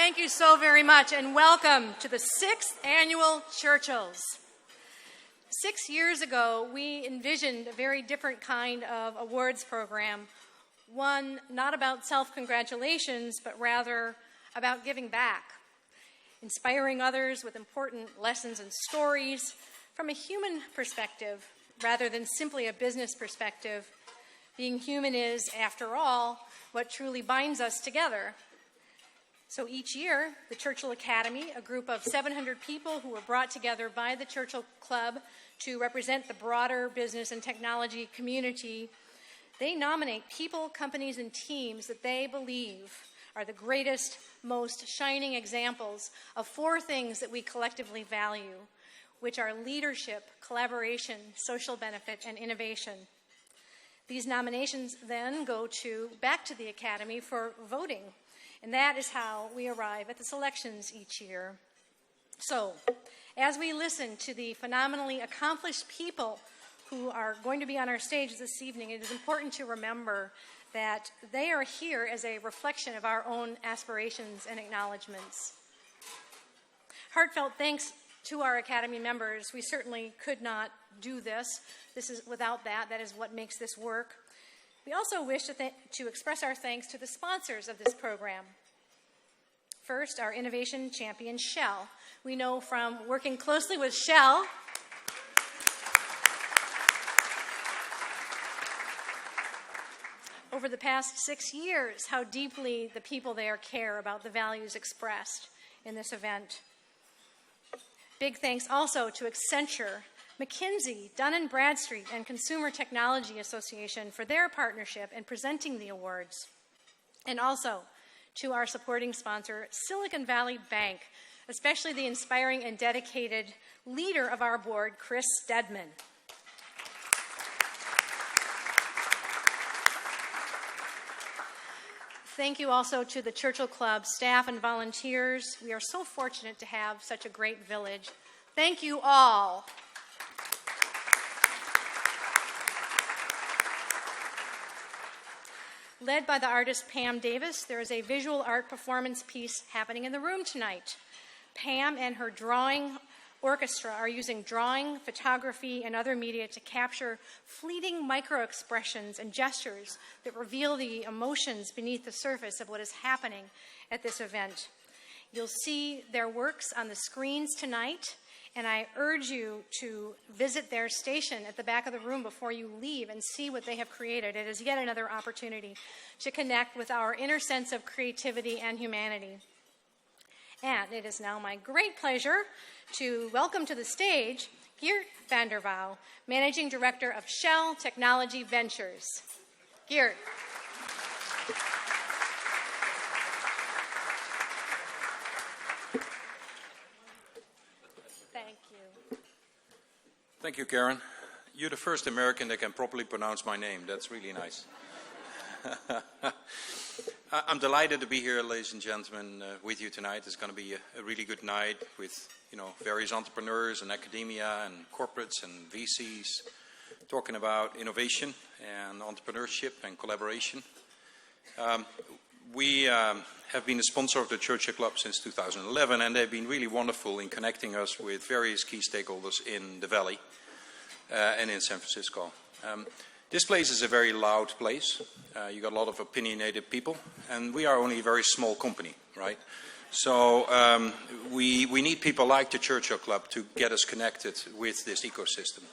Thank you so very much, and welcome to the 6th Annual CHURCHILLS. 6 years ago, we envisioned a very different kind of awards program, one not about self-congratulations, but rather about giving back, inspiring others with important lessons and stories from a human perspective rather than simply a business perspective. Being human is, after all, what truly binds us together. So each year, the Churchill Academy, a group of 700 people who were brought together by the Churchill Club to represent the broader business and technology community, they nominate people, companies, and teams that they believe are the greatest, most shining examples of 4 things that we collectively value, which are leadership, collaboration, social benefit, and innovation. These nominations then go back to the Academy for voting. And that is how we arrive at the selections each year. So, as we listen to the phenomenally accomplished people who are going to be on our stage this evening, it is important to remember that they are here as a reflection of our own aspirations and acknowledgments. Heartfelt thanks to our Academy members. We certainly could not do this. Without that. That is what makes this work. We also wish to express our thanks to the sponsors of this program. First, our innovation champion, Shell. We know from working closely with Shell over the past 6 years how deeply the people there care about the values expressed in this event. Big thanks also to Accenture, McKinsey, Dun & Bradstreet, and Consumer Technology Association for their partnership in presenting the awards. And also to our supporting sponsor, Silicon Valley Bank, especially the inspiring and dedicated leader of our board, Chris Stedman. Thank you also to the Churchill Club staff and volunteers. We are so fortunate to have such a great village. Thank you all. Led by the artist Pam Davis, there is a visual art performance piece happening in the room tonight. Pam and her drawing orchestra are using drawing, photography, and other media to capture fleeting micro-expressions and gestures that reveal the emotions beneath the surface of what is happening at this event. You'll see their works on the screens tonight, and I urge you to visit their station at the back of the room before you leave and see what they have created. It is yet another opportunity to connect with our inner sense of creativity and humanity. And it is now my great pleasure to welcome to the stage Geert van der Wouw, Managing Director of Shell Technology Ventures. Geert. Thank you, Karen. You're the first American that can properly pronounce my name. That's really nice. I'm delighted to be here, ladies and gentlemen, with you tonight. It's going to be a really good night with, various entrepreneurs and academia and corporates and VCs talking about innovation and entrepreneurship and collaboration. We have been a sponsor of the Churchill Club since 2011, and they've been really wonderful in connecting us with various key stakeholders in the Valley and in San Francisco. This place is a very loud place. You got a lot of opinionated people, and we are only a very small company, right? So we need people like the Churchill Club to get us connected with this ecosystem,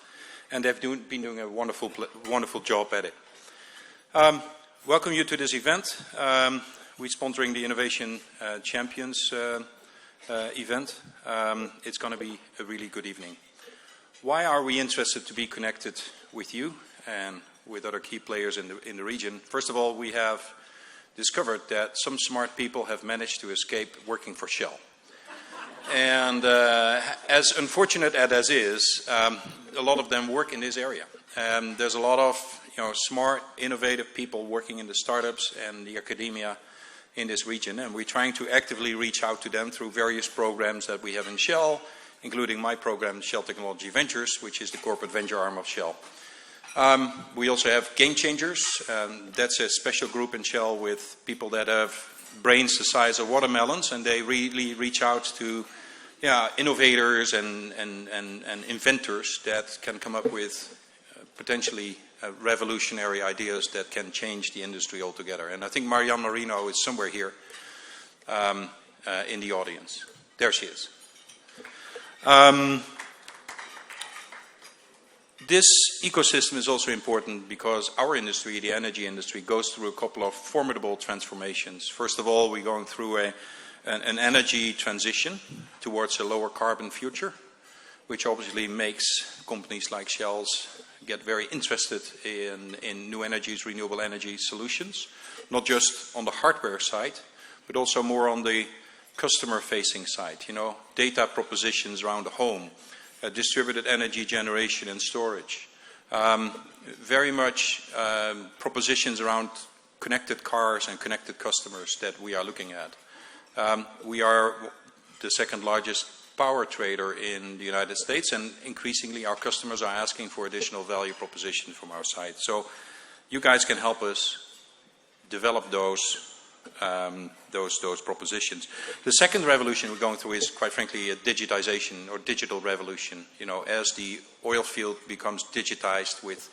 and they've been doing a wonderful job at it. Welcome you to this event. We're sponsoring the Innovation Champions event. It's going to be a really good evening. Why are we interested to be connected with you and with other key players in the region? First of all, we have discovered that some smart people have managed to escape working for Shell. And as unfortunate as is, a lot of them work in this area. There's a lot of smart, innovative people working in the startups and the academia in this region, and we're trying to actively reach out to them through various programs that we have in Shell, including my program, Shell Technology Ventures, which is the corporate venture arm of Shell. We also have Game Changers. That's a special group in Shell with people that have brains the size of watermelons, and they really reach out to innovators and inventors that can come up with potentially revolutionary ideas that can change the industry altogether. And I think Marianne Marino is somewhere here in the audience. There she is. This ecosystem is also important because our industry, the energy industry, goes through a couple of formidable transformations. First of all, we're going through an energy transition towards a lower carbon future, which obviously makes companies like Shell's get very interested in new energies, renewable energy solutions, not just on the hardware side, but also more on the customer-facing side, data propositions around the home, distributed energy generation and storage, very much propositions around connected cars and connected customers that we are looking at. We are the second largest power trader in the United States, and increasingly our customers are asking for additional value proposition from our side. So you guys can help us develop those propositions. The second revolution we're going through is, quite frankly, a digitization or digital revolution. As the oil field becomes digitized with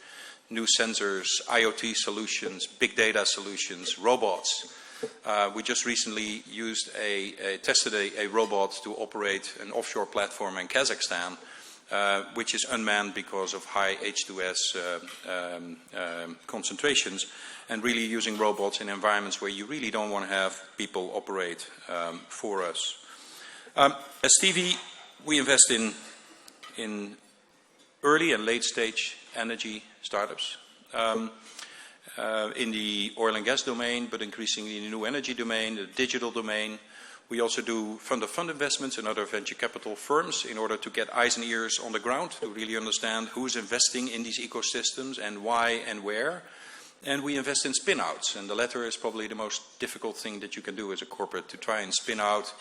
new sensors, IoT solutions, big data solutions, robots. We just recently tested a robot to operate an offshore platform in Kazakhstan, which is unmanned because of high H2S concentrations, and really using robots in environments where you really don't want to have people operate for us. As TV, we invest in early and late stage energy startups. In the oil and gas domain, but increasingly in the new energy domain, the digital domain. We also do fund-of-fund investments in other venture capital firms in order to get eyes and ears on the ground to really understand who's investing in these ecosystems and why and where. And we invest in spin-outs, and the latter is probably the most difficult thing that you can do as a corporate, to try and spin out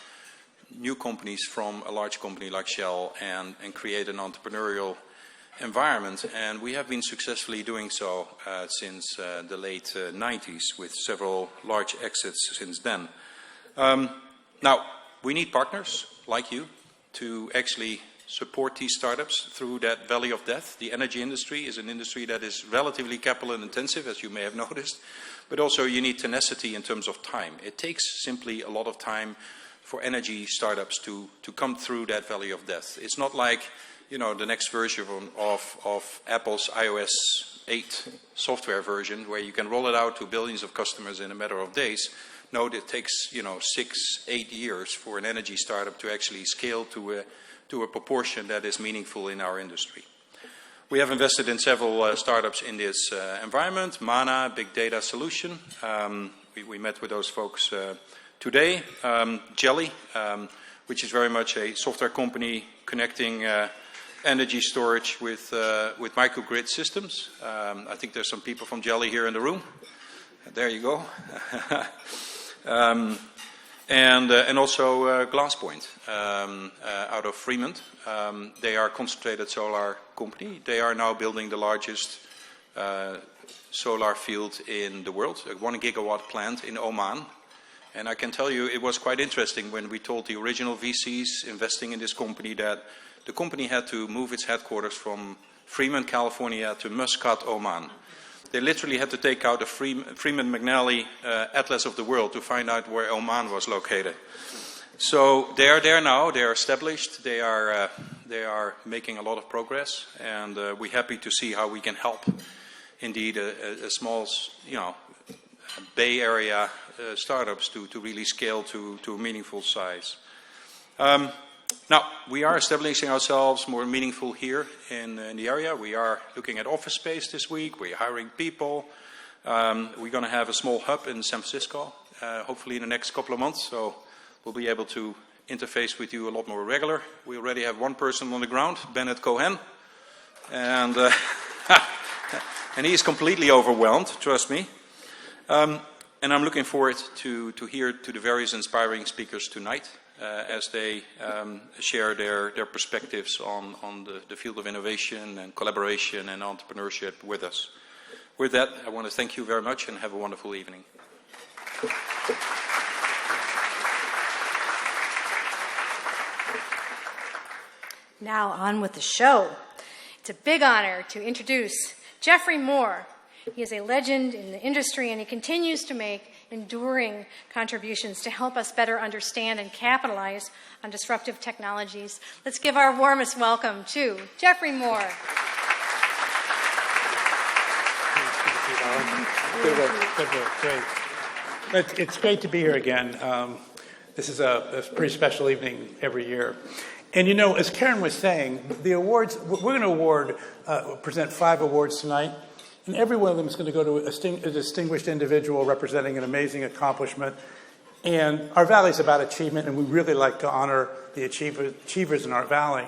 new companies from a large company like Shell and create an entrepreneurial environment, and we have been successfully doing so since the late 90s, with several large exits since then. Now, we need partners like you to actually support these startups through that valley of death. The energy industry is an industry that is relatively capital intensive, as you may have noticed, but also you need tenacity in terms of time. It takes simply a lot of time for energy startups to come through that valley of death. It's not like the next version of Apple's iOS 8 software version, where you can roll it out to billions of customers in a matter of days. No, it takes 6-8 years for an energy startup to actually scale to a proportion that is meaningful in our industry. We have invested in several startups in this environment. Mana, big data solution. We met with those folks today. Jelly, which is very much a software company connecting energy storage with microgrid systems. I think there's some people from Jelly here in the room. There you go. And also GlassPoint out of Fremont. They are a concentrated solar company. They are now building the largest solar field in the world, a 1 gigawatt plant in Oman. And I can tell you it was quite interesting when we told the original VCs investing in this company that the company had to move its headquarters from Fremont, California to Muscat, Oman. They literally had to take out a Freeman McNally Atlas of the World to find out where Oman was located. So they are there now. They are established. They are making a lot of progress, and we're happy to see how we can help. Indeed, a small, Bay Area startups to really scale to a meaningful size. Now, we are establishing ourselves more meaningful here in the area. We are looking at office space this week. We're hiring people. We're going to have a small hub in San Francisco, hopefully in the next couple of months. So we'll be able to interface with you a lot more regular. We already have one person on the ground, Bennett Cohen. And, and he is completely overwhelmed, trust me. And I'm looking forward to hear to the various inspiring speakers tonight. As they share their perspectives on the field of innovation and collaboration and entrepreneurship with us. With that, I want to thank you very much and have a wonderful evening. Now on with the show. It's a big honor to introduce Geoffrey Moore. He is a legend in the industry, and he continues to make enduring contributions to help us better understand and capitalize on disruptive technologies. Let's give our warmest welcome to Geoffrey Moore. Great. It's great to be here again. This is a pretty special evening every year. And you know, as Karen was saying, the awards, we're going to present 5 awards tonight. And every one of them is going to go to a distinguished individual representing an amazing accomplishment. And our valley is about achievement, and we really like to honor the achievers in our valley.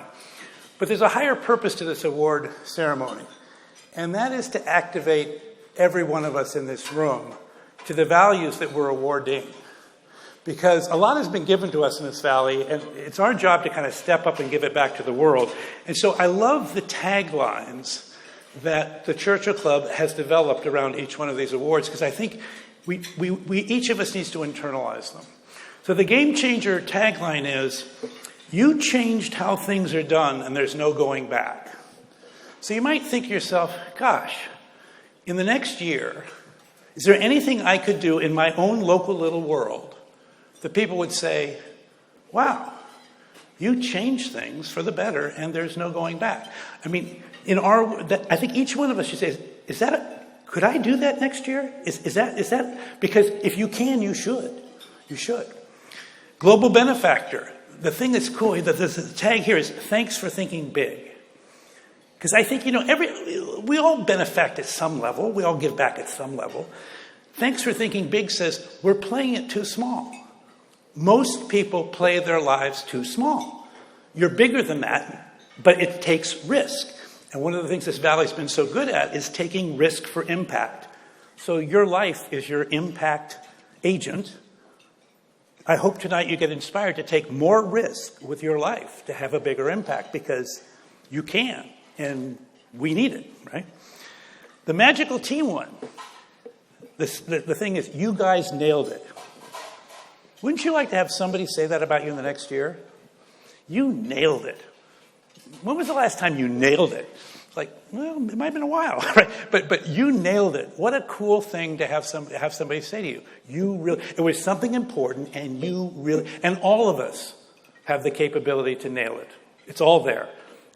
But there's a higher purpose to this award ceremony, and that is to activate every one of us in this room to the values that we're awarding. Because a lot has been given to us in this valley, and it's our job to kind of step up and give it back to the world. And so I love the taglines that the Churchill Club has developed around each one of these awards, because I think we each of us needs to internalize them. So the Game Changer tagline is, "You changed how things are done, and there's no going back." So you might think to yourself, gosh, in the next year, is there anything I could do in my own local little world that people would say, wow, you changed things for the better, and there's no going back? I mean, I think each one of us should say, could I do that next year? Is that, because if you can, you should. You should. Global benefactor. The thing that's cool, the tag here is, thanks for thinking big. Because I think, we all benefact at some level. We all give back at some level. Thanks for thinking big says, we're playing it too small. Most people play their lives too small. You're bigger than that, but it takes risk. And one of the things this valley's been so good at is taking risk for impact. So your life is your impact agent. I hope tonight you get inspired to take more risk with your life to have a bigger impact, because you can, and we need it, right? The magical team one. The thing is, you guys nailed it. Wouldn't you like to have somebody say that about you in the next year? You nailed it. When was the last time you nailed it? It's like, well, it might have been a while, right? But you nailed it. What a cool thing to have somebody say to you. It was something important, and all of us have the capability to nail it. It's all there.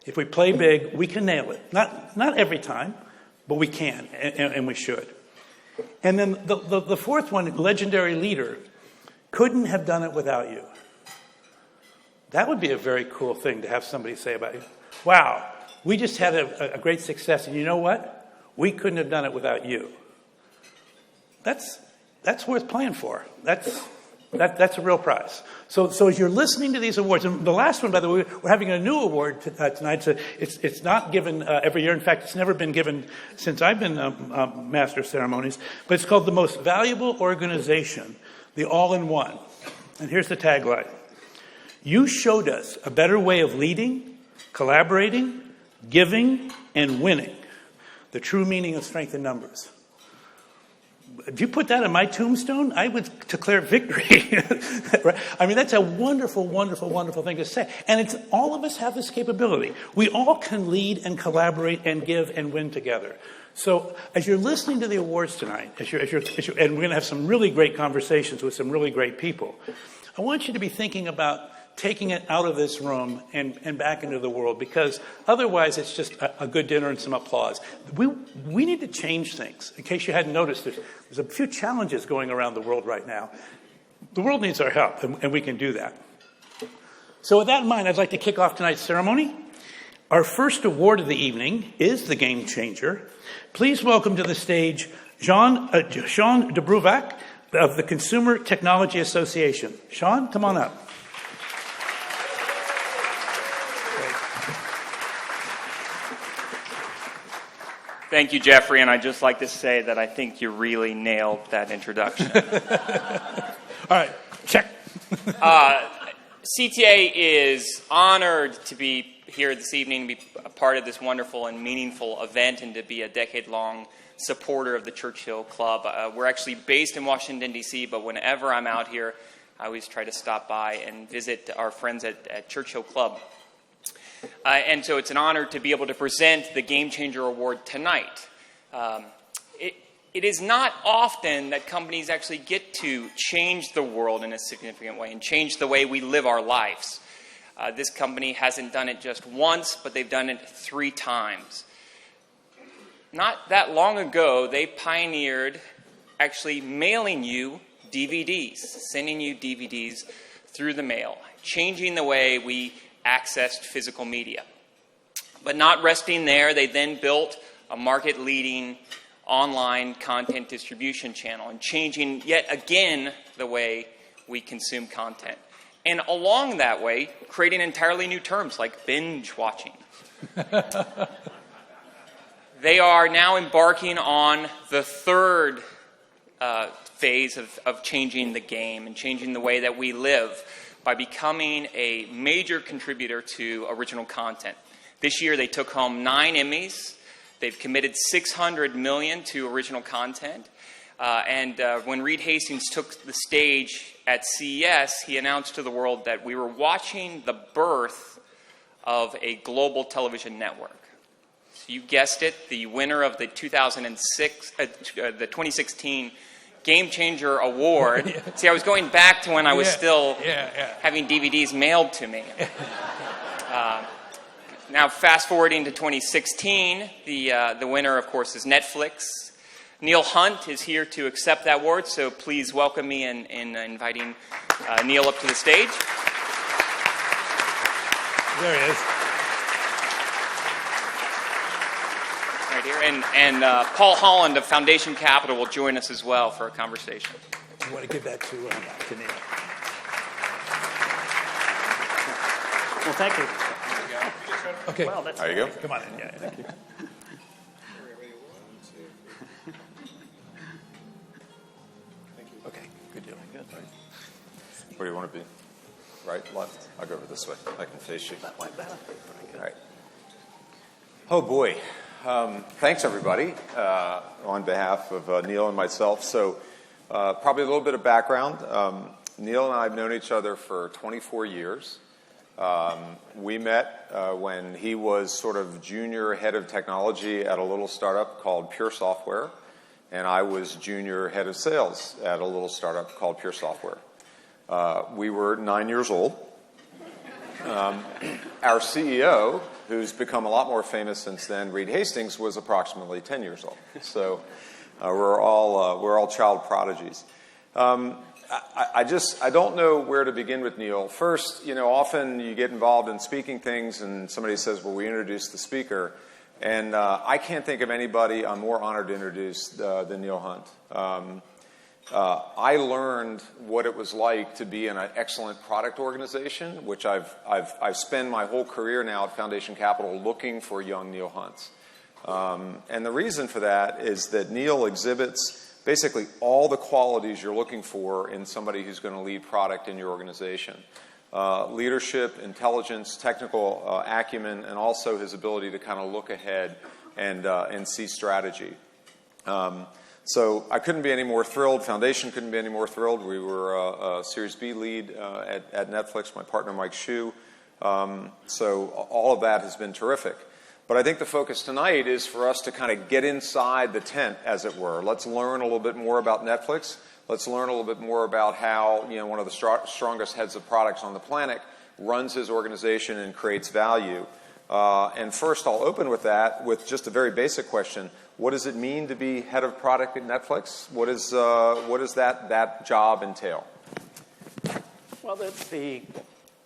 If we play big, we can nail it. Not every time, but we can, and we should. And then the fourth one, legendary leader, couldn't have done it without you. That would be a very cool thing to have somebody say about you. Wow, we just had a great success, and you know what? We couldn't have done it without you. That's worth playing for. That's a real prize. So as you're listening to these awards, and the last one, by the way, we're having a new award tonight. So it's not given every year. In fact, it's never been given since I've been Master of Ceremonies. But it's called the Most Valuable Organization, the All-in-One. And here's the tagline. You showed us a better way of leading, collaborating, giving, and winning. The true meaning of strength in numbers. If you put that on my tombstone, I would declare victory. Right? I mean, that's a wonderful, wonderful, wonderful thing to say. And all of us have this capability. We all can lead and collaborate and give and win together. So as you're listening to the awards tonight, and we're going to have some really great conversations with some really great people, I want you to be thinking about taking it out of this room and back into the world, because otherwise it's just a good dinner and some applause. We need to change things. In case you hadn't noticed, there's a few challenges going around the world right now. The world needs our help, and we can do that. So with that in mind, I'd like to kick off tonight's ceremony. Our first award of the evening is the Game Changer. Please welcome to the stage Jean de Bruvac of the Consumer Technology Association. Sean, come on up. Thank you, Geoffrey, and I'd just like to say that I think you really nailed that introduction. All right, check. CTA is honored to be here this evening, to be a part of this wonderful and meaningful event, and to be a decade-long supporter of the Churchill Club. We're actually based in Washington, D.C., but whenever I'm out here, I always try to stop by and visit our friends at Churchill Club. And so it's an honor to be able to present the Game Changer Award tonight. It is not often that companies actually get to change the world in a significant way and change the way we live our lives. This company hasn't done it just once, but they've done it 3 times. Not that long ago, they pioneered actually mailing you DVDs, sending you DVDs through the mail, changing the way we accessed physical media. But not resting there, they then built a market-leading online content distribution channel and changing yet again the way we consume content. And along that way, creating entirely new terms like binge watching. They are now embarking on the 3rd phase of changing the game and changing the way that we live by becoming a major contributor to original content. This year they took home 9 Emmys. They've committed $600 million to original content. And when Reed Hastings took the stage at CES, he announced to the world that we were watching the birth of a global television network. So you guessed it, the winner of the 2016 Game Changer Award. Yeah. See, I was going back to when I was still having DVDs mailed to me. Now, fast forwarding to 2016, the winner, of course, is Netflix. Neil Hunt is here to accept that award, so please welcome me in inviting Neil up to the stage. There he is. Right here. And Paul Holland of Foundation Capital will join us as well for a conversation. I want to give that to Neil. Well, thank you. Okay. Well, that's there you go. Come on in. Yeah, thank you. Okay, good deal. Good. Where do you want to be? Right, left? I'll go over this way. I can face you. That way better. All right. Oh, boy. Thanks, everybody, on behalf of Neil and myself. So probably a little bit of background. Neil and I have known each other for 24 years. We met when he was sort of junior head of technology at a little startup called Pure Software, and I was junior head of sales at a little startup called Pure Software. We were 9 years old. Our CEO, who's become a lot more famous since then, Reed Hastings, was approximately 10 years old. So we're all child prodigies. I don't know where to begin with Neil. First, often you get involved in speaking things and somebody says, well, we introduce the speaker. And I can't think of anybody I'm more honored to introduce than Neil Hunt. I learned what it was like to be in an excellent product organization, which I've spent my whole career now at Foundation Capital looking for young Neil Hunts. And the reason for that is that Neil exhibits basically all the qualities you're looking for in somebody who's going to lead product in your organization. Leadership, intelligence, technical acumen, and also his ability to kind of look ahead and see strategy. So I couldn't be any more thrilled. Foundation couldn't be any more thrilled. We were a Series B lead at Netflix, my partner Mike Hsu. So all of that has been terrific. But I think the focus tonight is for us to kind of get inside the tent, as it were. Let's learn a little bit more about Netflix. Let's learn a little bit more about how one of the strongest heads of products on the planet runs his organization and creates value. And first, I'll open with that with just a very basic question. What does it mean to be head of product at Netflix? What does that job entail? Well, the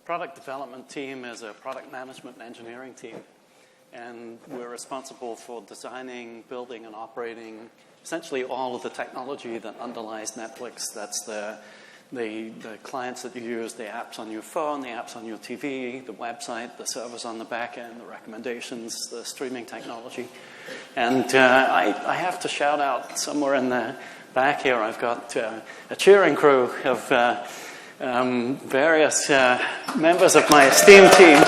product development team is a product management and engineering team. And we're responsible for designing, building, and operating essentially all of the technology that underlies Netflix. That's the clients that you use, the apps on your phone, the apps on your TV, the website, the servers on the back end, the recommendations, the streaming technology. And I have to shout out somewhere in the back here, I've got a cheering crew of various members of my esteemed team.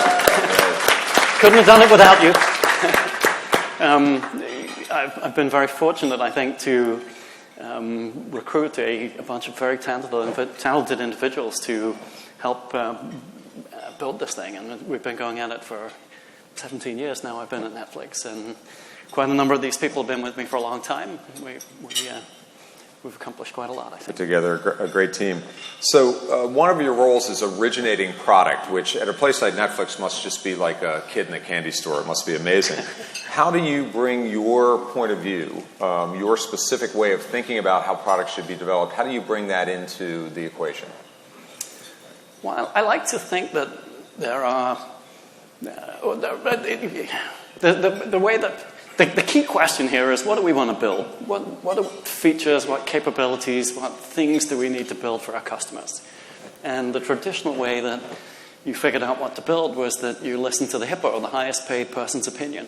Couldn't have done it without you. I've been very fortunate, I think, to recruit a bunch of very talented individuals to help build this thing. And we've been going at it for 17 years now I've been at Netflix, and quite a number of these people have been with me for a long time. We've accomplished quite a lot, I think. Put together a great team. So one of your roles is originating product, which at a place like Netflix must just be like a kid in a candy store. It must be amazing. How do you bring your point of view, your specific way of thinking about how products should be developed, how do you bring that into the equation? Well, I like to think that there are the way that the key question here is, what do we want to build? What are features, what capabilities, what things do we need to build for our customers? And the traditional way that you figured out what to build was that you listened to the hippo, the highest paid person's opinion.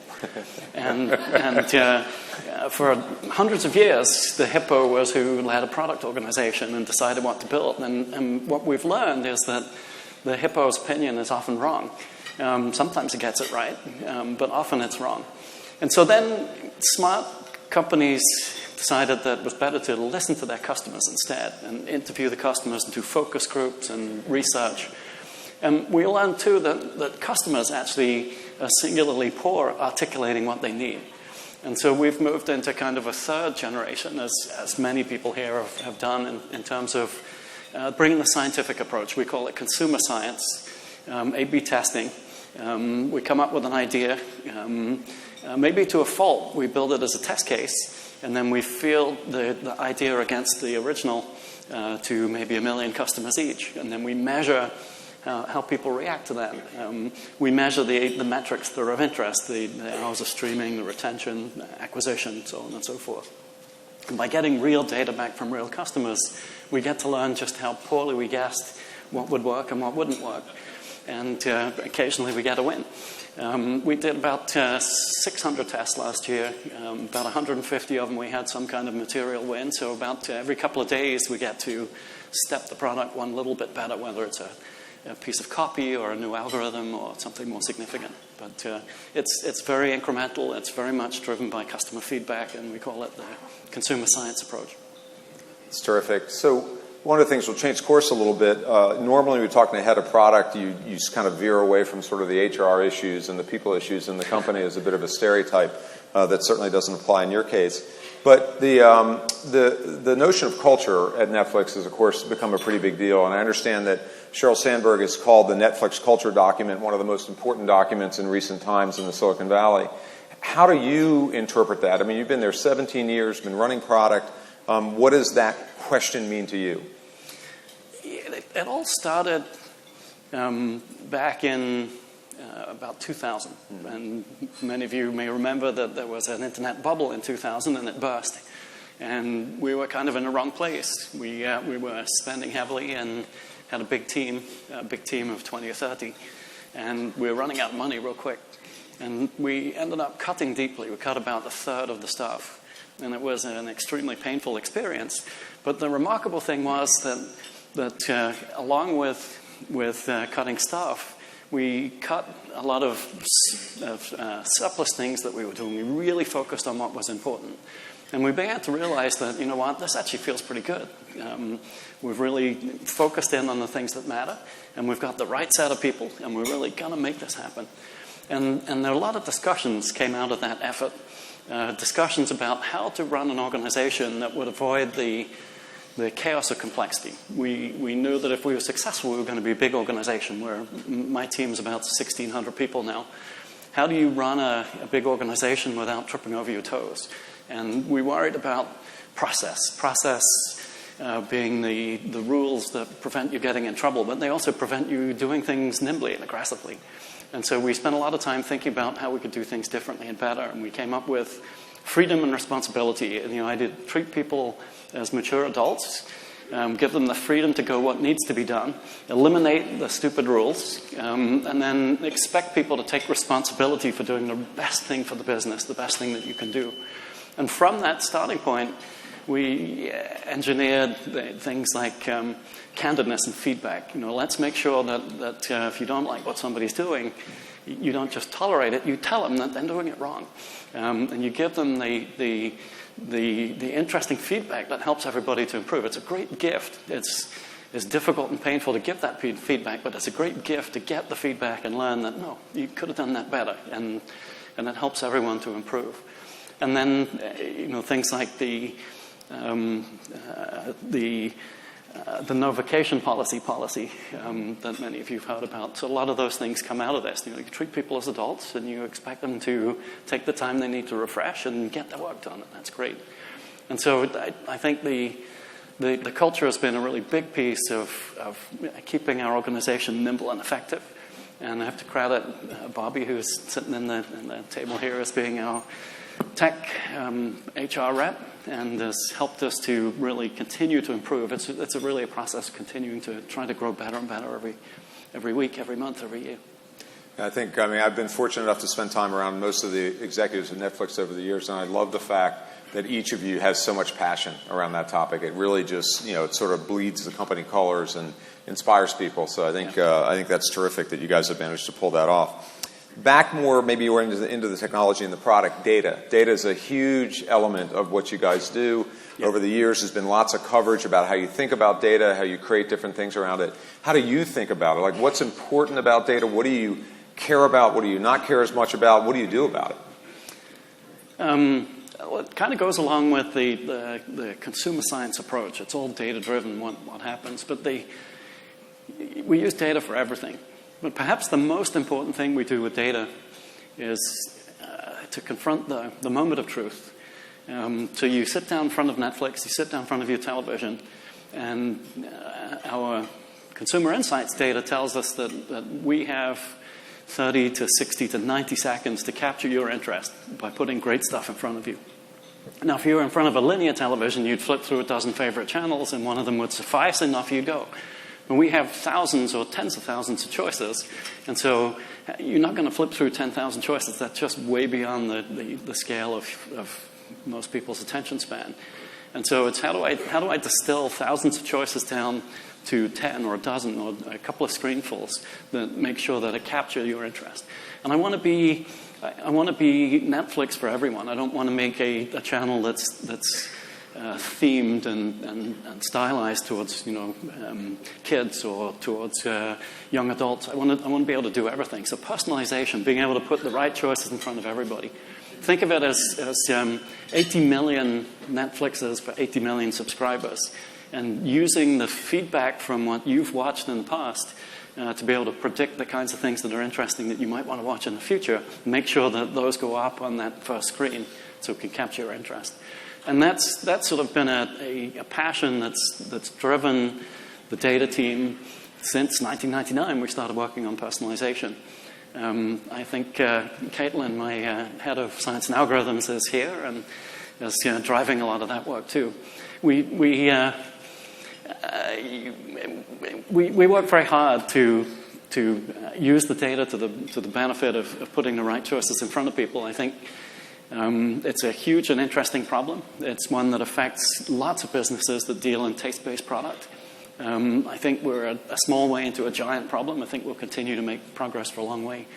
And for hundreds of years, the hippo was who led a product organization and decided what to build. And what we've learned is that the hippo's opinion is often wrong. Sometimes it gets it right, but often it's wrong. And so then smart companies decided that it was better to listen to their customers instead and interview the customers and do focus groups and research. And we learned, too, that customers actually are singularly poor articulating what they need. And so we've moved into kind of a third generation, as many people here have done, in terms of bringing the scientific approach. We call it consumer science, A/B testing. We come up with an idea. Maybe to a fault, we build it as a test case, and then we field the idea against the original to maybe 1 million customers each, and then we measure how people react to that. We measure the metrics that are of interest, the hours of streaming, the retention, acquisition, so on and so forth. And by getting real data back from real customers, we get to learn just how poorly we guessed what would work and what wouldn't work. And occasionally we get a win. We did about 600 tests last year. About 150 of them we had some kind of material win. So about every couple of days we get to step the product one little bit better, whether it's a piece of copy or a new algorithm or something more significant. But it's very incremental. It's very much driven by customer feedback, and we call it the consumer science approach. It's terrific. So one of the things will change course a little bit. Normally, when we're talking ahead of product, you kind of veer away from sort of the HR issues and the people issues in the company as a bit of a stereotype that certainly doesn't apply in your case. But the notion of culture at Netflix has, of course, become a pretty big deal. And I understand that Sheryl Sandberg has called the Netflix culture document one of the most important documents in recent times in the Silicon Valley. How do you interpret that? I mean, you've been there 17 years, been running product. What does that question mean to you? It all started back in about 2000. And many of you may remember that there was an internet bubble in 2000 and it burst. And we were kind of in the wrong place. We were spending heavily and had a big team of 20 or 30. And we were running out of money real quick. And we ended up cutting deeply. We cut about a third of the staff. And it was an extremely painful experience. But the remarkable thing was that along with cutting staff, we cut a lot of surplus things that we were doing. We really focused on what was important. And we began to realize that, you know what, this actually feels pretty good. We've really focused in on the things that matter, and we've got the right set of people, and we're really going to make this happen. And there are a lot of discussions came out of that effort. Discussions about how to run an organization that would avoid the chaos of complexity. We knew that if we were successful, we were going to be a big organization. My team's about 1,600 people now. How do you run a big organization without tripping over your toes? And we worried about process being the rules that prevent you getting in trouble, but they also prevent you doing things nimbly and aggressively. And so we spent a lot of time thinking about how we could do things differently and better, and we came up with freedom and responsibility. And the idea to treat people as mature adults, give them the freedom to go what needs to be done, eliminate the stupid rules, and then expect people to take responsibility for doing the best thing for the business, the best thing that you can do. And from that starting point, we engineered things like candidness and feedback. You know, let's make sure that if you don't like what somebody's doing, you don't just tolerate it. You tell them that they're doing it wrong, and you give them the interesting feedback that helps everybody to improve. It's a great gift. is difficult and painful to give that feedback, but it's a great gift to get the feedback and learn that, no, you could have done that better, and it helps everyone to improve. And then, things like the no vacation policy that many of you have heard about. So a lot of those things come out of this. You treat people as adults, and you expect them to take the time they need to refresh and get their work done, and that's great. And so I think the culture has been a really big piece of keeping our organization nimble and effective. And I have to credit Bobby, who's sitting in the table here, as being our tech HR rep, and has helped us to really continue to improve. It's really a process continuing to try to grow better and better every week, every month, every year. I've been fortunate enough to spend time around most of the executives at Netflix over the years, and I love the fact that each of you has so much passion around that topic. It really just, it sort of bleeds the company colors and inspires people. So I think that's terrific that you guys have managed to pull that off. Back more, maybe you're into the technology and the product, data. Data is a huge element of what you guys do. Yep. Over the years, there's been lots of coverage about how you think about data, how you create different things around it. How do you think about it? Like, what's important about data? What do you care about? What do you not care as much about? What do you do about it? Well, it kind of goes along with the consumer science approach. It's all data-driven, what happens. But we use data for everything. But perhaps the most important thing we do with data is to confront the moment of truth. So you sit down in front of Netflix, you sit down in front of your television, and our consumer insights data tells us that we have 30 to 60 to 90 seconds to capture your interest by putting great stuff in front of you. Now, if you were in front of a linear television, you'd flip through a dozen favorite channels, and one of them would suffice, and off you go. And we have thousands or tens of thousands of choices, and so you're not going to flip through 10,000 choices. That's just way beyond the scale of most people's attention span. And so it's how do I distill thousands of choices down to 10 or a dozen or a couple of screenfuls that make sure that I capture your interest. And I want to be Netflix for everyone. I don't want to make a channel that's themed and stylized towards kids or towards young adults. I want to be able to do everything. So personalization, being able to put the right choices in front of everybody. Think of it as 80 million Netflixes for 80 million subscribers, and using the feedback from what you've watched in the past to be able to predict the kinds of things that are interesting that you might want to watch in the future, make sure that those go up on that first screen so it can capture your interest. And that's sort of been a passion that's driven the data team since 1999. We started working on personalization. I think Caitlin, my head of science and algorithms, is here and is driving a lot of that work too. We work very hard to use the data to the benefit of putting the right choices in front of people. I think it's a huge and interesting problem. It's one that affects lots of businesses that deal in taste-based product. I think we're a small way into a giant problem. I think we'll continue to make progress for a long way.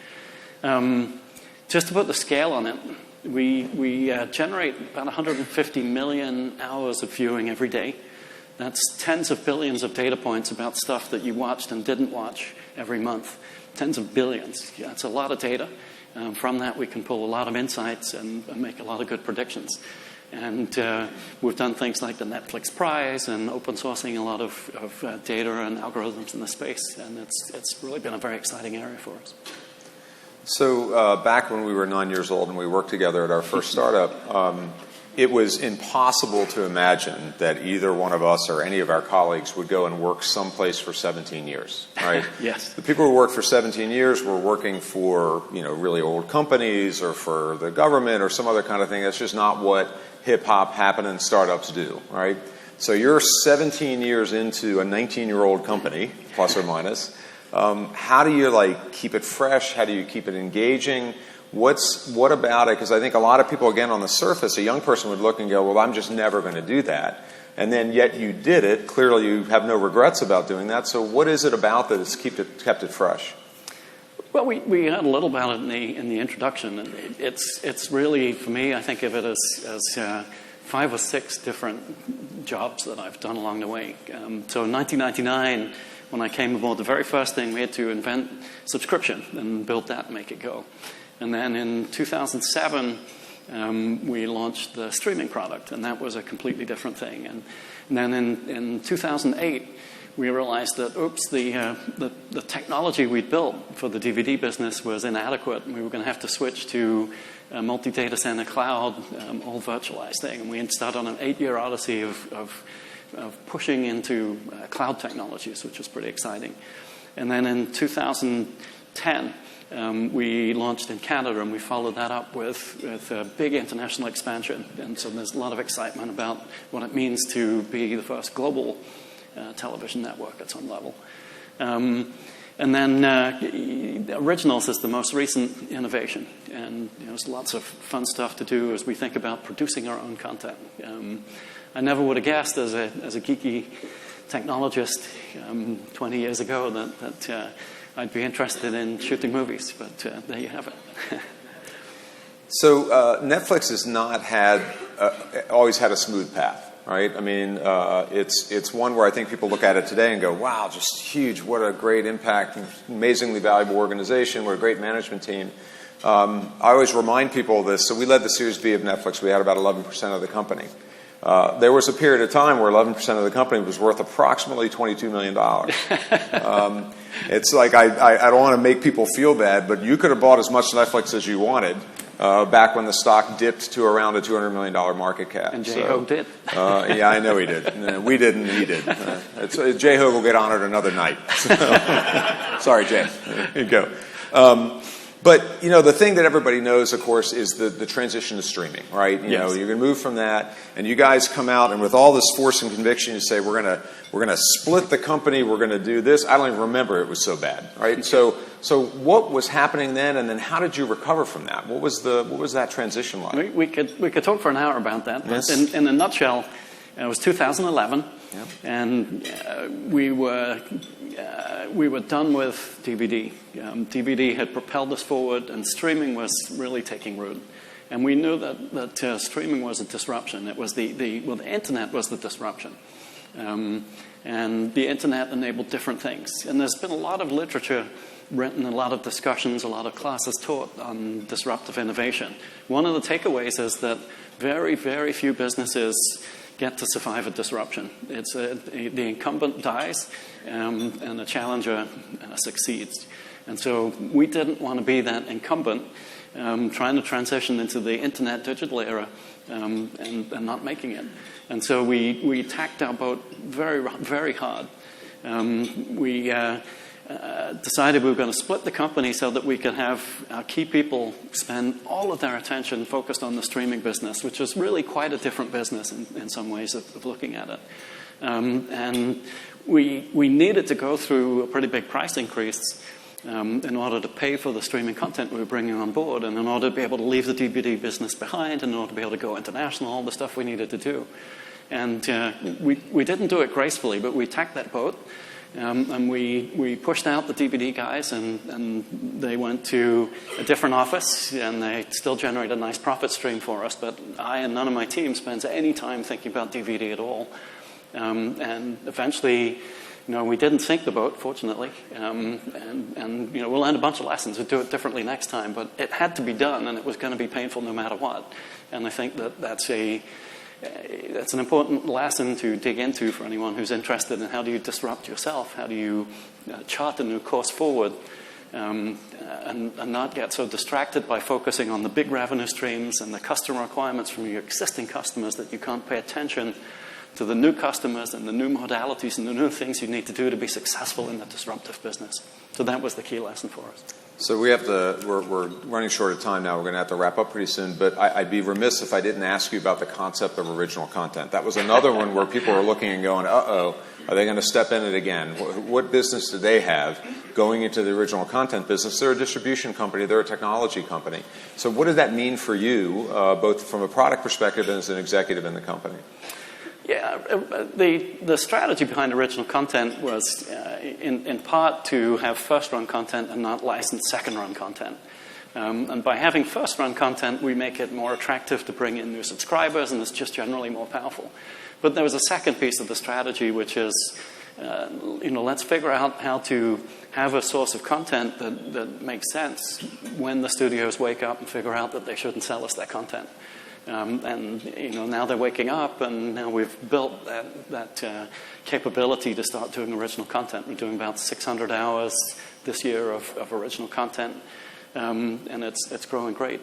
Just to put the scale on it, we generate about 150 million hours of viewing every day. That's tens of billions of data points about stuff that you watched and didn't watch every month. Tens of billions. Yeah, that's a lot of data. From that, we can pull a lot of insights and make a lot of good predictions. And we've done things like the Netflix Prize and open sourcing a lot of data and algorithms in the space. And it's really been a very exciting area for us. So back when we were 9 years old and we worked together at our first startup, it was impossible to imagine that either one of us or any of our colleagues would go and work someplace for 17 years, right? Yes. The people who worked for 17 years were working for, really old companies or for the government or some other kind of thing. That's just not what hip-hop happening startups do, right? So you're 17 years into a 19-year-old company, plus or minus. How do you, keep it fresh? How do you keep it engaging? What about it? Because I think a lot of people, again, on the surface, a young person would look and go, well, I'm just never going to do that. And then yet you did it. Clearly you have no regrets about doing that. So what is it about that has kept it fresh? Well, we heard a little about it in the introduction. And it's really, for me, I think of it as 5 or 6 different jobs that I've done along the way. So in 1999, when I came aboard, the very first thing we had to invent subscription and build that and make it go. And then in 2007, we launched the streaming product, and that was a completely different thing. And then in 2008, we realized that, the technology we'd built for the DVD business was inadequate, and we were going to have to switch to a multi-data center cloud, all virtualized thing. And we started on an 8-year odyssey of pushing into cloud technologies, which was pretty exciting. And then in 2010, we launched in Canada, and we followed that up with a big international expansion. And so there's a lot of excitement about what it means to be the first global television network at some level. And then Originals is the most recent innovation. And there's lots of fun stuff to do as we think about producing our own content. I never would have guessed as a geeky technologist 20 years ago that I'd be interested in shooting movies, but there you have it. So Netflix has not always had a smooth path, right? I mean, it's one where I think people look at it today and go, wow, just huge, what a great impact, amazingly valuable organization, what a great management team. I always remind people of this. So we led the Series B of Netflix. We had about 11% of the company. There was a period of time where 11% of the company was worth approximately $22 million. It's like, I don't want to make people feel bad, but you could have bought as much Netflix as you wanted back when the stock dipped to around a $200 million market cap. And J-Ho did. Yeah, I know he did. We didn't, he did. J-Ho will get honored another night. Sorry, Jay. There you go. But, the thing that everybody knows, of course, is the transition to streaming, right? You know, you're going to move from that, and you guys come out, and with all this force and conviction, you say, we're going to split the company, we're going to do this. I don't even remember it was so bad, right? And so what was happening then, and then how did you recover from that? What was that transition like? We could talk for an hour about that. Yes. In a nutshell, it was 2011, Yep. and we were done with DVD. DVD had propelled us forward, and streaming was really taking root. And we knew that streaming was a disruption. It was the internet was the disruption. And the internet enabled different things. And there's been a lot of literature written, a lot of discussions, a lot of classes taught on disruptive innovation. One of the takeaways is that very, very few businesses get to survive a disruption. It's the incumbent dies, and the challenger succeeds. And so we didn't want to be that incumbent trying to transition into the internet digital era and not making it. And so we tacked our boat very, very hard. We decided we were going to split the company so that we could have our key people spend all of their attention focused on the streaming business, which is really quite a different business in some ways of looking at it. And we needed to go through a pretty big price increase in order to pay for the streaming content we were bringing on board, and in order to be able to leave the DVD business behind, and in order to be able to go international, all the stuff we needed to do. And we didn't do it gracefully, but we tacked that boat. And we pushed out the DVD guys, and they went to a different office, and they still generate a nice profit stream for us. But I and none of my team spends any time thinking about DVD at all. And eventually, we didn't sink the boat, fortunately. And we'll learn a bunch of lessons. We'll do it differently next time. But it had to be done, and it was going to be painful no matter what. And I think that's an important lesson to dig into for anyone who's interested in how do you disrupt yourself, how do you chart a new course forward, and not get so distracted by focusing on the big revenue streams and the customer requirements from your existing customers that you can't pay attention to the new customers and the new modalities and the new things you need to do to be successful in the disruptive business. So that was the key lesson for us. So we're running short of time now. We're going to have to wrap up pretty soon. But I'd be remiss if I didn't ask you about the concept of original content. That was another one where people are looking and going, uh-oh, are they going to step in it again? What business do they have going into the original content business? They're a distribution company. They're a technology company. So what does that mean for you, both from a product perspective and as an executive in the company? Yeah, the strategy behind original content was in part to have first-run content and not licensed second-run content. And by having first-run content, we make it more attractive to bring in new subscribers, and it's just generally more powerful. But there was a second piece of the strategy, which is, let's figure out how to have a source of content that makes sense when the studios wake up and figure out that they shouldn't sell us their content. Now they're waking up, and now we've built that capability to start doing original content. We're doing about 600 hours this year of original content, and it's growing great.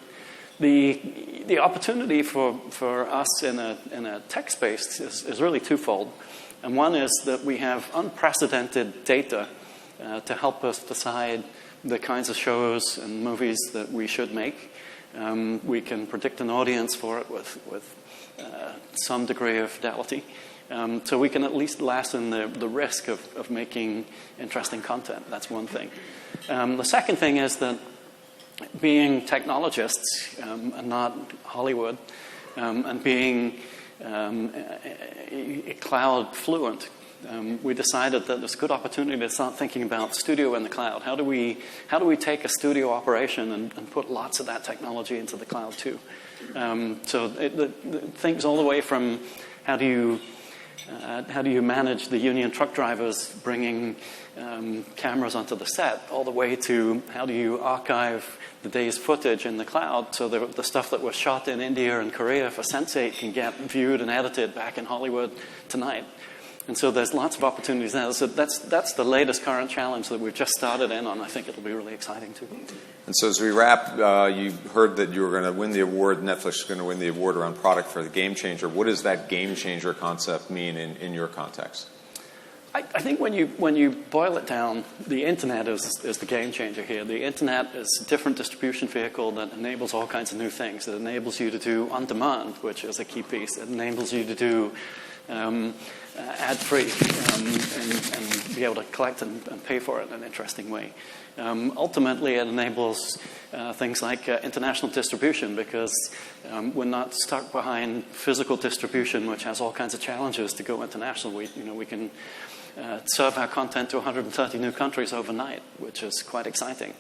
The opportunity for us in a tech space is really twofold. And one is that we have unprecedented data to help us decide the kinds of shows and movies that we should make. We can predict an audience for it with some degree of fidelity. So we can at least lessen the risk of making interesting content. That's one thing. The second thing is that being technologists and not Hollywood, and being cloud fluent, we decided that it's a good opportunity to start thinking about studio in the cloud. How do we take a studio operation and put lots of that technology into the cloud too? Things all the way from how do you manage the union truck drivers bringing cameras onto the set, all the way to how do you archive the day's footage in the cloud so the stuff that was shot in India and Korea for Sense8 can get viewed and edited back in Hollywood tonight. And so there's lots of opportunities there. So that's the latest current challenge that we've just started in on. I think it'll be really exciting too. And so as we wrap, you heard that you were going to win the award. Netflix is going to win the award around product for the game changer. What does that game changer concept mean in your context? I think when you boil it down, the internet is the game changer here. The internet is a different distribution vehicle that enables all kinds of new things. It enables you to do on-demand, which is a key piece. It enables you to do ad-free and be able to collect and pay for it in an interesting way. Ultimately, it enables things like international distribution, because we're not stuck behind physical distribution, which has all kinds of challenges to go international. We can serve our content to 130 new countries overnight, which is quite exciting.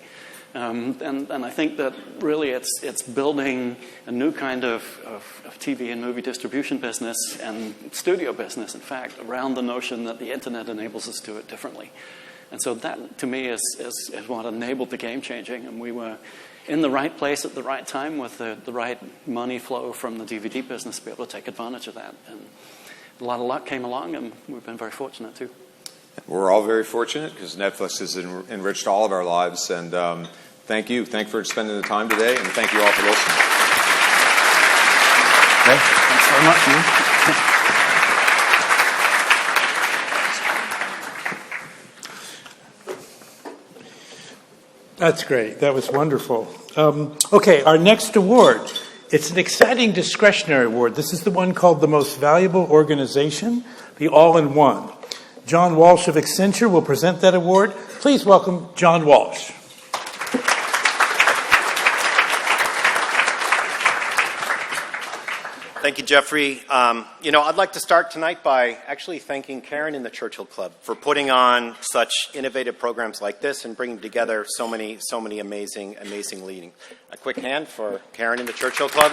And I think that really it's building a new kind of TV and movie distribution business and studio business, in fact, around the notion that the internet enables us to do it differently. And so that, to me, is what enabled the game changing. And we were in the right place at the right time with the right money flow from the DVD business to be able to take advantage of that. And a lot of luck came along, and we've been very fortunate too. We're all very fortunate because Netflix has enriched all of our lives. And thank you. Thank you for spending the time today, and thank you all for listening. Okay. Thanks very much. That's great. That was wonderful. Okay, our next award. It's an exciting discretionary award. This is the one called the Most Valuable Organization, the All-in-One. John Walsh of Accenture will present that award. Please welcome John Walsh. Thank you, Geoffrey. I'd like to start tonight by actually thanking Karen and the Churchill Club for putting on such innovative programs like this and bringing together so many amazing leading. A quick hand for Karen and the Churchill Club.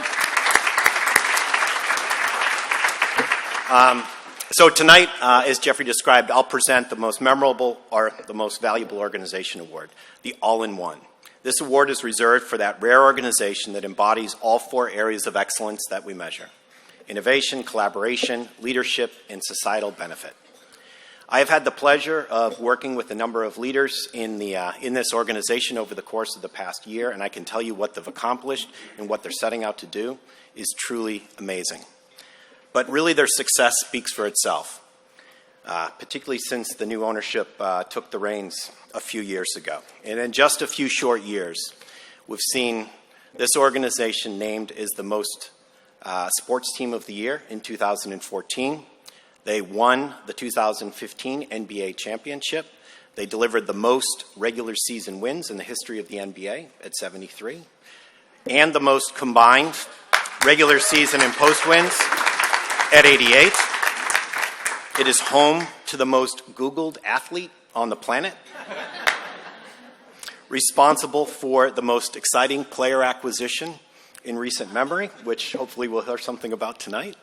So tonight, as Geoffrey described, I'll present the most memorable or the most valuable organization award, the All-in-One. This award is reserved for that rare organization that embodies all four areas of excellence that we measure: innovation, collaboration, leadership, and societal benefit. I have had the pleasure of working with a number of leaders in this organization over the course of the past year, and I can tell you what they've accomplished and what they're setting out to do is truly amazing. But really, their success speaks for itself, particularly since the new ownership took the reins a few years ago. And in just a few short years, we've seen this organization named as the most sports team of the year in 2014. They won the 2015 NBA championship. They delivered the most regular season wins in the history of the NBA at 73, and the most combined regular season and post wins at 88. It is home to the most Googled athlete on the planet. responsible for the most exciting player acquisition in recent memory, which hopefully we'll hear something about tonight.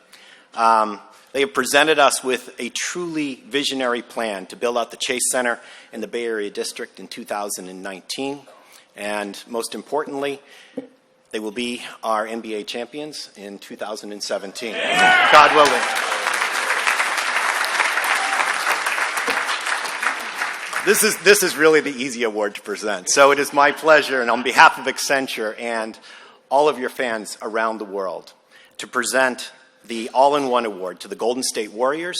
They have presented us with a truly visionary plan to build out the Chase Center in the Bay Area District in 2019. And most importantly, they will be our NBA champions in 2017. God willing. This is really the easy award to present. So it is my pleasure, and on behalf of Accenture and all of your fans around the world, to present the All-in-One Award to the Golden State Warriors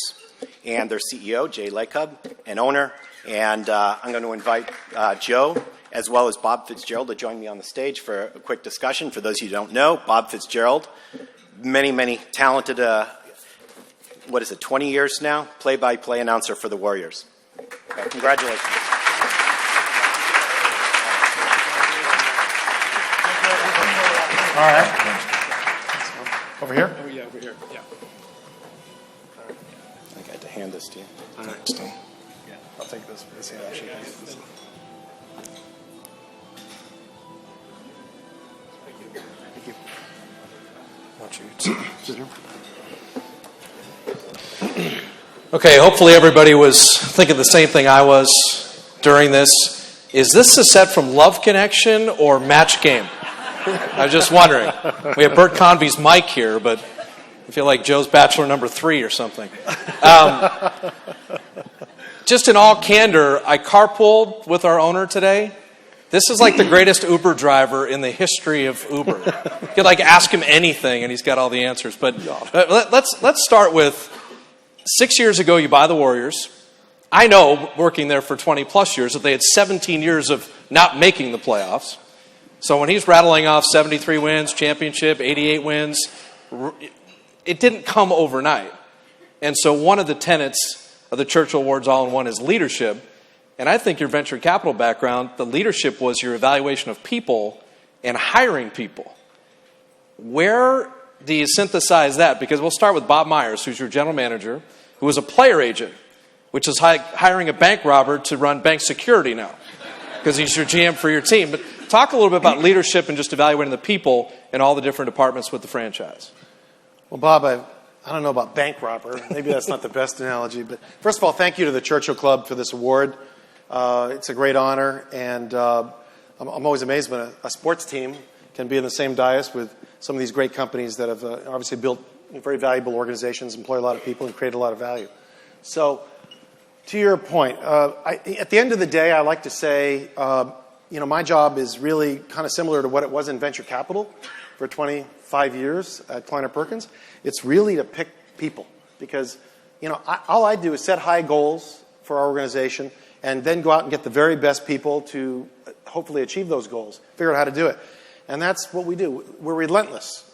and their CEO, Jay Lacob, and owner. And I'm going to invite Joe, as well as Bob Fitzgerald, to join me on the stage for a quick discussion. For those of you who don't know, Bob Fitzgerald, many talented, 20 years now, play-by-play announcer for the Warriors. Congratulations. All right. Over here? Oh, yeah, over here. Yeah. I got to hand this to you. All right. Yeah, I'll take this. Yeah, actually, this. Thank you. Why don't you sit here? Okay, hopefully everybody was thinking the same thing I was during this. Is this a set from Love Connection or Match Game? I was just wondering. We have Bert Convey's mic here, but I feel like Joe's Bachelor number 3 or something. Just in all candor, I carpooled with our owner today. This is like the greatest Uber driver in the history of Uber. You could like ask him anything and he's got all the answers. But let's start with 6 years ago you buy the Warriors. I know, working there for 20 plus years, that they had 17 years of not making the playoffs. So when he's rattling off 73 wins, championship, 88 wins, it didn't come overnight. And so one of the tenets of the Churchill Awards All-in-One is leadership. And I think your venture capital background, the leadership was your evaluation of people and hiring people. Where do you synthesize that? Because we'll start with Bob Myers, who's your general manager, who was a player agent, which is hiring a bank robber to run bank security now, because he's your GM for your team. But talk a little bit about leadership and just evaluating the people in all the different departments with the franchise. Well, Bob, I don't know about bank robber. Maybe that's not the best analogy. But first of all, thank you to the Churchill Club for this award. It's a great honor, and I'm always amazed when a sports team can be in the same dais with some of these great companies that have obviously built very valuable organizations, employ a lot of people, and create a lot of value. So, to your point, at the end of the day, I like to say, my job is really kind of similar to what it was in venture capital for 25 years at Kleiner Perkins. It's really to pick people because, all I do is set high goals for our organization and then go out and get the very best people to hopefully achieve those goals, figure out how to do it. And that's what we do. We're relentless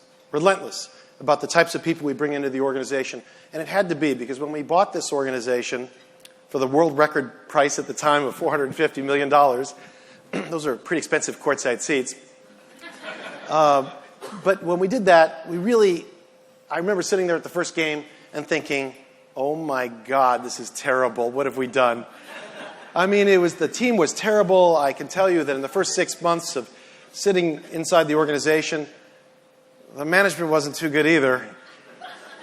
about the types of people we bring into the organization. And it had to be because when we bought this organization for the world record price at the time of $450 million, those are pretty expensive courtside seats. But when we did that, I remember sitting there at the first game and thinking, oh my God, this is terrible. What have we done? I mean, the team was terrible. I can tell you that in the first 6 months of sitting inside the organization, the management wasn't too good either.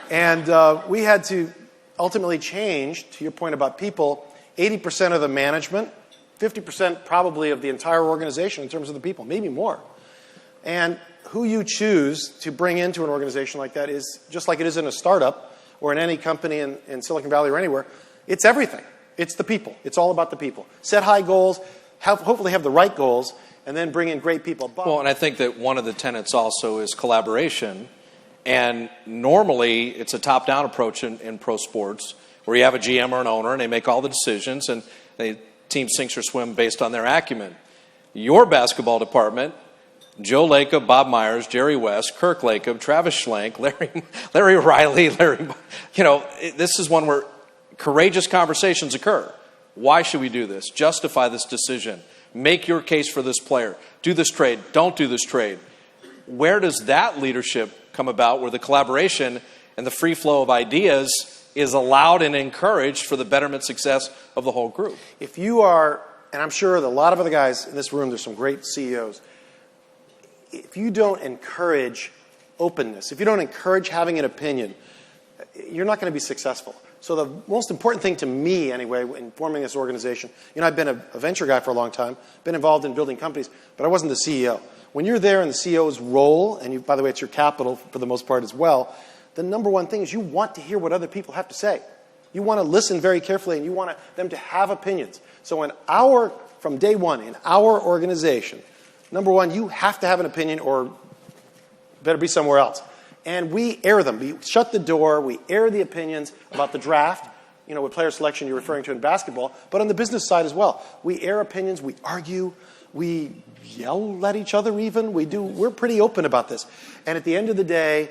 And we had to ultimately change, to your point about people, 80% of the management, 50% probably of the entire organization in terms of the people, maybe more. And who you choose to bring into an organization like that is, just like it is in a startup or in any company in Silicon Valley or anywhere, it's everything. It's the people. It's all about the people. Set high goals, hopefully have the right goals, and then bring in great people. Well, and I think that one of the tenets also is collaboration. And normally it's a top-down approach in pro sports where you have a GM or an owner and they make all the decisions and the team sinks or swim based on their acumen. Your basketball department, Joe Lacob, Bob Myers, Jerry West, Kirk Lacob, Travis Schlenk, Larry Riley, this is one where courageous conversations occur. Why should we do this? Justify this decision. Make your case for this player. Do this trade. Don't do this trade. Where does that leadership come about where the collaboration and the free flow of ideas is allowed and encouraged for the betterment success of the whole group? If you are and I'm sure that a lot of other guys in this room, there's some great CEOs, if you don't encourage openness, if you don't encourage having an opinion, you're not going to be successful. So the most important thing to me, anyway, in forming this organization, I've been a venture guy for a long time, been involved in building companies, but I wasn't the CEO. When you're there in the CEO's role, and by the way, it's your capital for the most part as well, the number one thing is you want to hear what other people have to say. You want to listen very carefully, and you want them to have opinions. So from day one, in our organization, number one, you have to have an opinion or better be somewhere else. And we air them. We shut the door. We air the opinions about the draft, with player selection you're referring to in basketball, but on the business side as well. We air opinions. We argue. We yell at each other even. We're pretty open about this. And at the end of the day,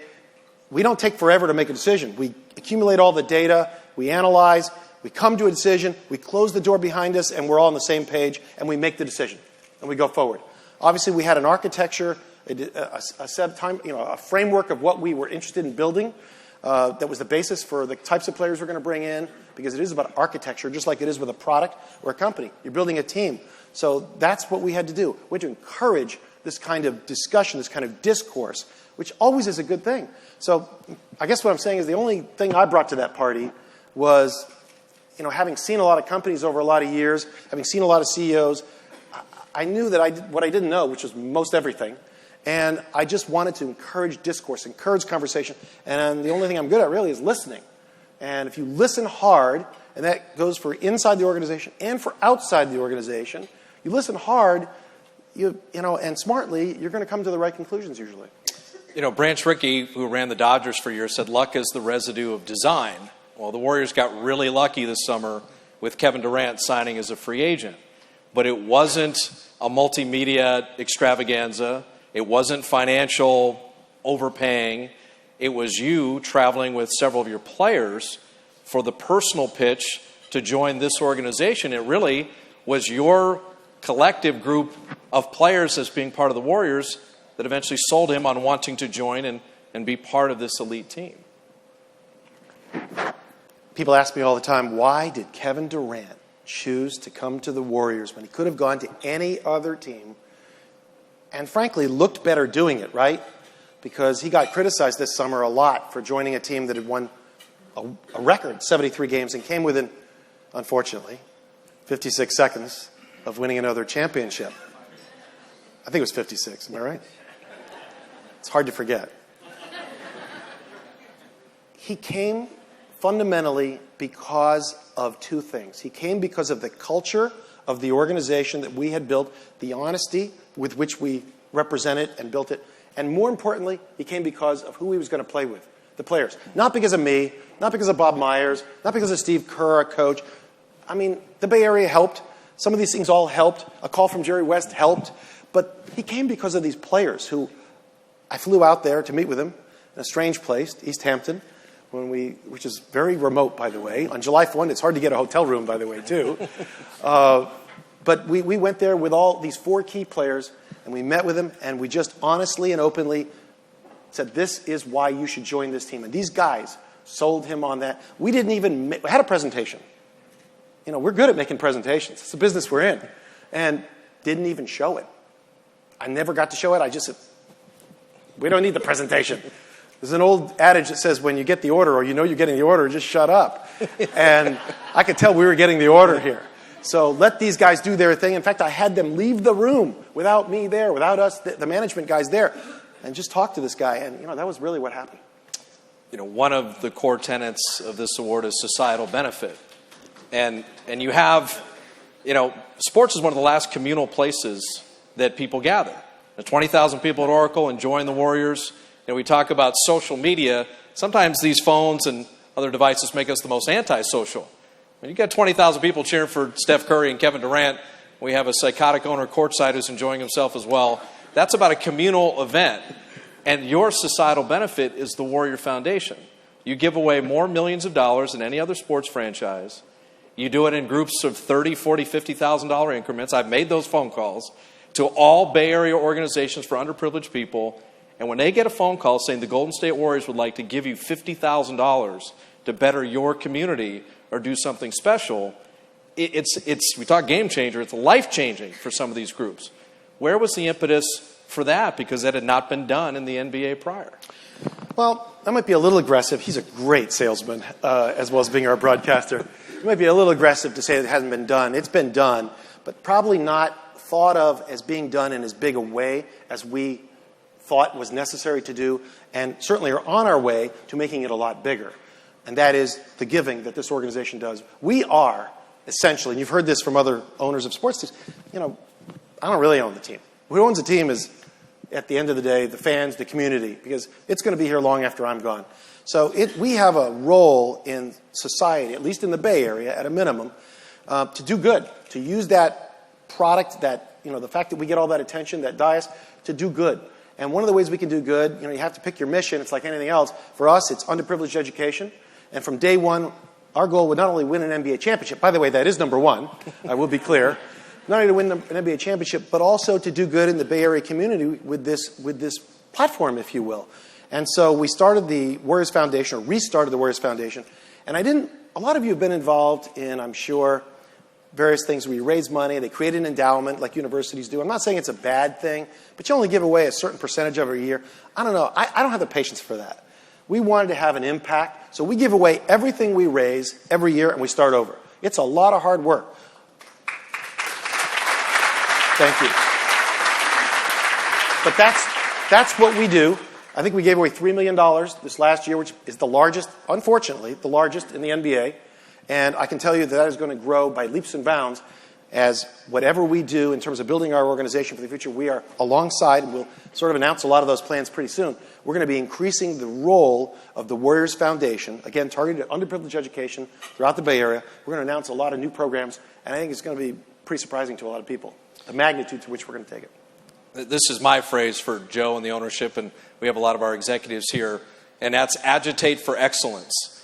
we don't take forever to make a decision. We accumulate all the data. We analyze. We come to a decision. We close the door behind us, and we're all on the same page, and we make the decision, and we go forward. Obviously, we had an architecture, a framework of what we were interested in building that was the basis for the types of players we're going to bring in, because it is about architecture, just like it is with a product or a company. You're building a team. So that's what we had to do. We had to encourage this kind of discussion, this kind of discourse, which always is a good thing. So I guess what I'm saying is the only thing I brought to that party was, having seen a lot of companies over a lot of years, having seen a lot of CEOs, I knew that what I didn't know, which was most everything. And I just wanted to encourage discourse, encourage conversation. And the only thing I'm good at really is listening. And if you listen hard, and that goes for inside the organization and for outside the organization, you listen hard, and smartly, you're going to come to the right conclusions usually. Branch Rickey, who ran the Dodgers for years, said luck is the residue of design. Well, the Warriors got really lucky this summer with Kevin Durant signing as a free agent. But it wasn't a multimedia extravaganza. It wasn't financial overpaying. It was you traveling with several of your players for the personal pitch to join this organization. It really was your collective group of players as being part of the Warriors that eventually sold him on wanting to join and be part of this elite team. People ask me all the time, why did Kevin Durant choose to come to the Warriors when he could have gone to any other team and frankly looked better doing it, right? Because he got criticized this summer a lot for joining a team that had won a record 73 games and came within, unfortunately, 56 seconds of winning another championship. I think it was 56, am I right? It's hard to forget. He came fundamentally because of two things. He came because of the culture of the organization that we had built, the honesty with which we represented and built it, and more importantly, he came because of who he was going to play with, the players. Not because of me, not because of Bob Myers, not because of Steve Kerr, our coach. I mean, the Bay Area helped. Some of these things all helped. A call from Jerry West helped. But he came because of these players who I flew out there to meet with him in a strange place, East Hampton, which is very remote, by the way. On July 1, it's hard to get a hotel room, by the way, too. But we went there with all these four key players, and we met with them, and we just honestly and openly said, this is why you should join this team. And these guys sold him on that. We didn't even we had a presentation. We're good at making presentations. It's the business we're in. And didn't even show it. I never got to show it. I just said, we don't need the presentation. There's an old adage that says when you get the order or you're getting the order, just shut up. And I could tell we were getting the order here. So let these guys do their thing. In fact, I had them leave the room without me there, without us, the management guys there, and just talk to this guy. And, that was really what happened. One of the core tenets of this award is societal benefit. And you have, sports is one of the last communal places that people gather. There's 20,000 people at Oracle enjoying the Warriors. We talk about social media. Sometimes these phones and other devices make us the most antisocial. When you get 20,000 people cheering for Steph Curry and Kevin Durant, we have a psychotic owner courtside who's enjoying himself as well. That's about a communal event. And your societal benefit is the Warrior Foundation. You give away more millions of dollars than any other sports franchise. You do it in groups of $30,000, $40,000, $50,000 increments. I've made those phone calls to all Bay Area organizations for underprivileged people. And when they get a phone call saying the Golden State Warriors would like to give you $50,000 to better your community or do something special, we talk game changer, it's life-changing for some of these groups. Where was the impetus for that? Because that had not been done in the NBA prior. Well, that might be a little aggressive. He's a great salesman, as well as being our broadcaster. It might be a little aggressive to say it hasn't been done. It's been done, but probably not thought of as being done in as big a way as we thought was necessary to do, and certainly are on our way to making it a lot bigger. And that is the giving that this organization does. We are, essentially, and you've heard this from other owners of sports teams, I don't really own the team. Who owns the team is, at the end of the day, the fans, the community, because it's going to be here long after I'm gone. So we have a role in society, at least in the Bay Area, at a minimum, to do good, to use that product, that the fact that we get all that attention, that dais, to do good. And one of the ways we can do good, you have to pick your mission. It's like anything else. For us, it's underprivileged education. And from day one, our goal would not only win an NBA championship. By the way, that is number one. I will be clear. Not only to win an NBA championship, but also to do good in the Bay Area community with this platform, if you will. And so we started the Warriors Foundation, or restarted the Warriors Foundation. And a lot of you have been involved in, I'm sure, various things where you raise money. They create an endowment like universities do. I'm not saying it's a bad thing, but you only give away a certain percentage every year. I don't know. I don't have the patience for that. We wanted to have an impact, so we give away everything we raise every year, and we start over. It's a lot of hard work. Thank you. But that's what we do. I think we gave away $3 million this last year, which is the largest, unfortunately, the largest in the NBA. And I can tell you that is going to grow by leaps and bounds as whatever we do in terms of building our organization for the future, we are alongside, and we'll sort of announce a lot of those plans pretty soon. We're going to be increasing the role of the Warriors Foundation, again, targeted at underprivileged education throughout the Bay Area. We're going to announce a lot of new programs, and I think it's going to be pretty surprising to a lot of people, the magnitude to which we're going to take it. This is my phrase for Joe and the ownership, and we have a lot of our executives here, and that's agitate for excellence.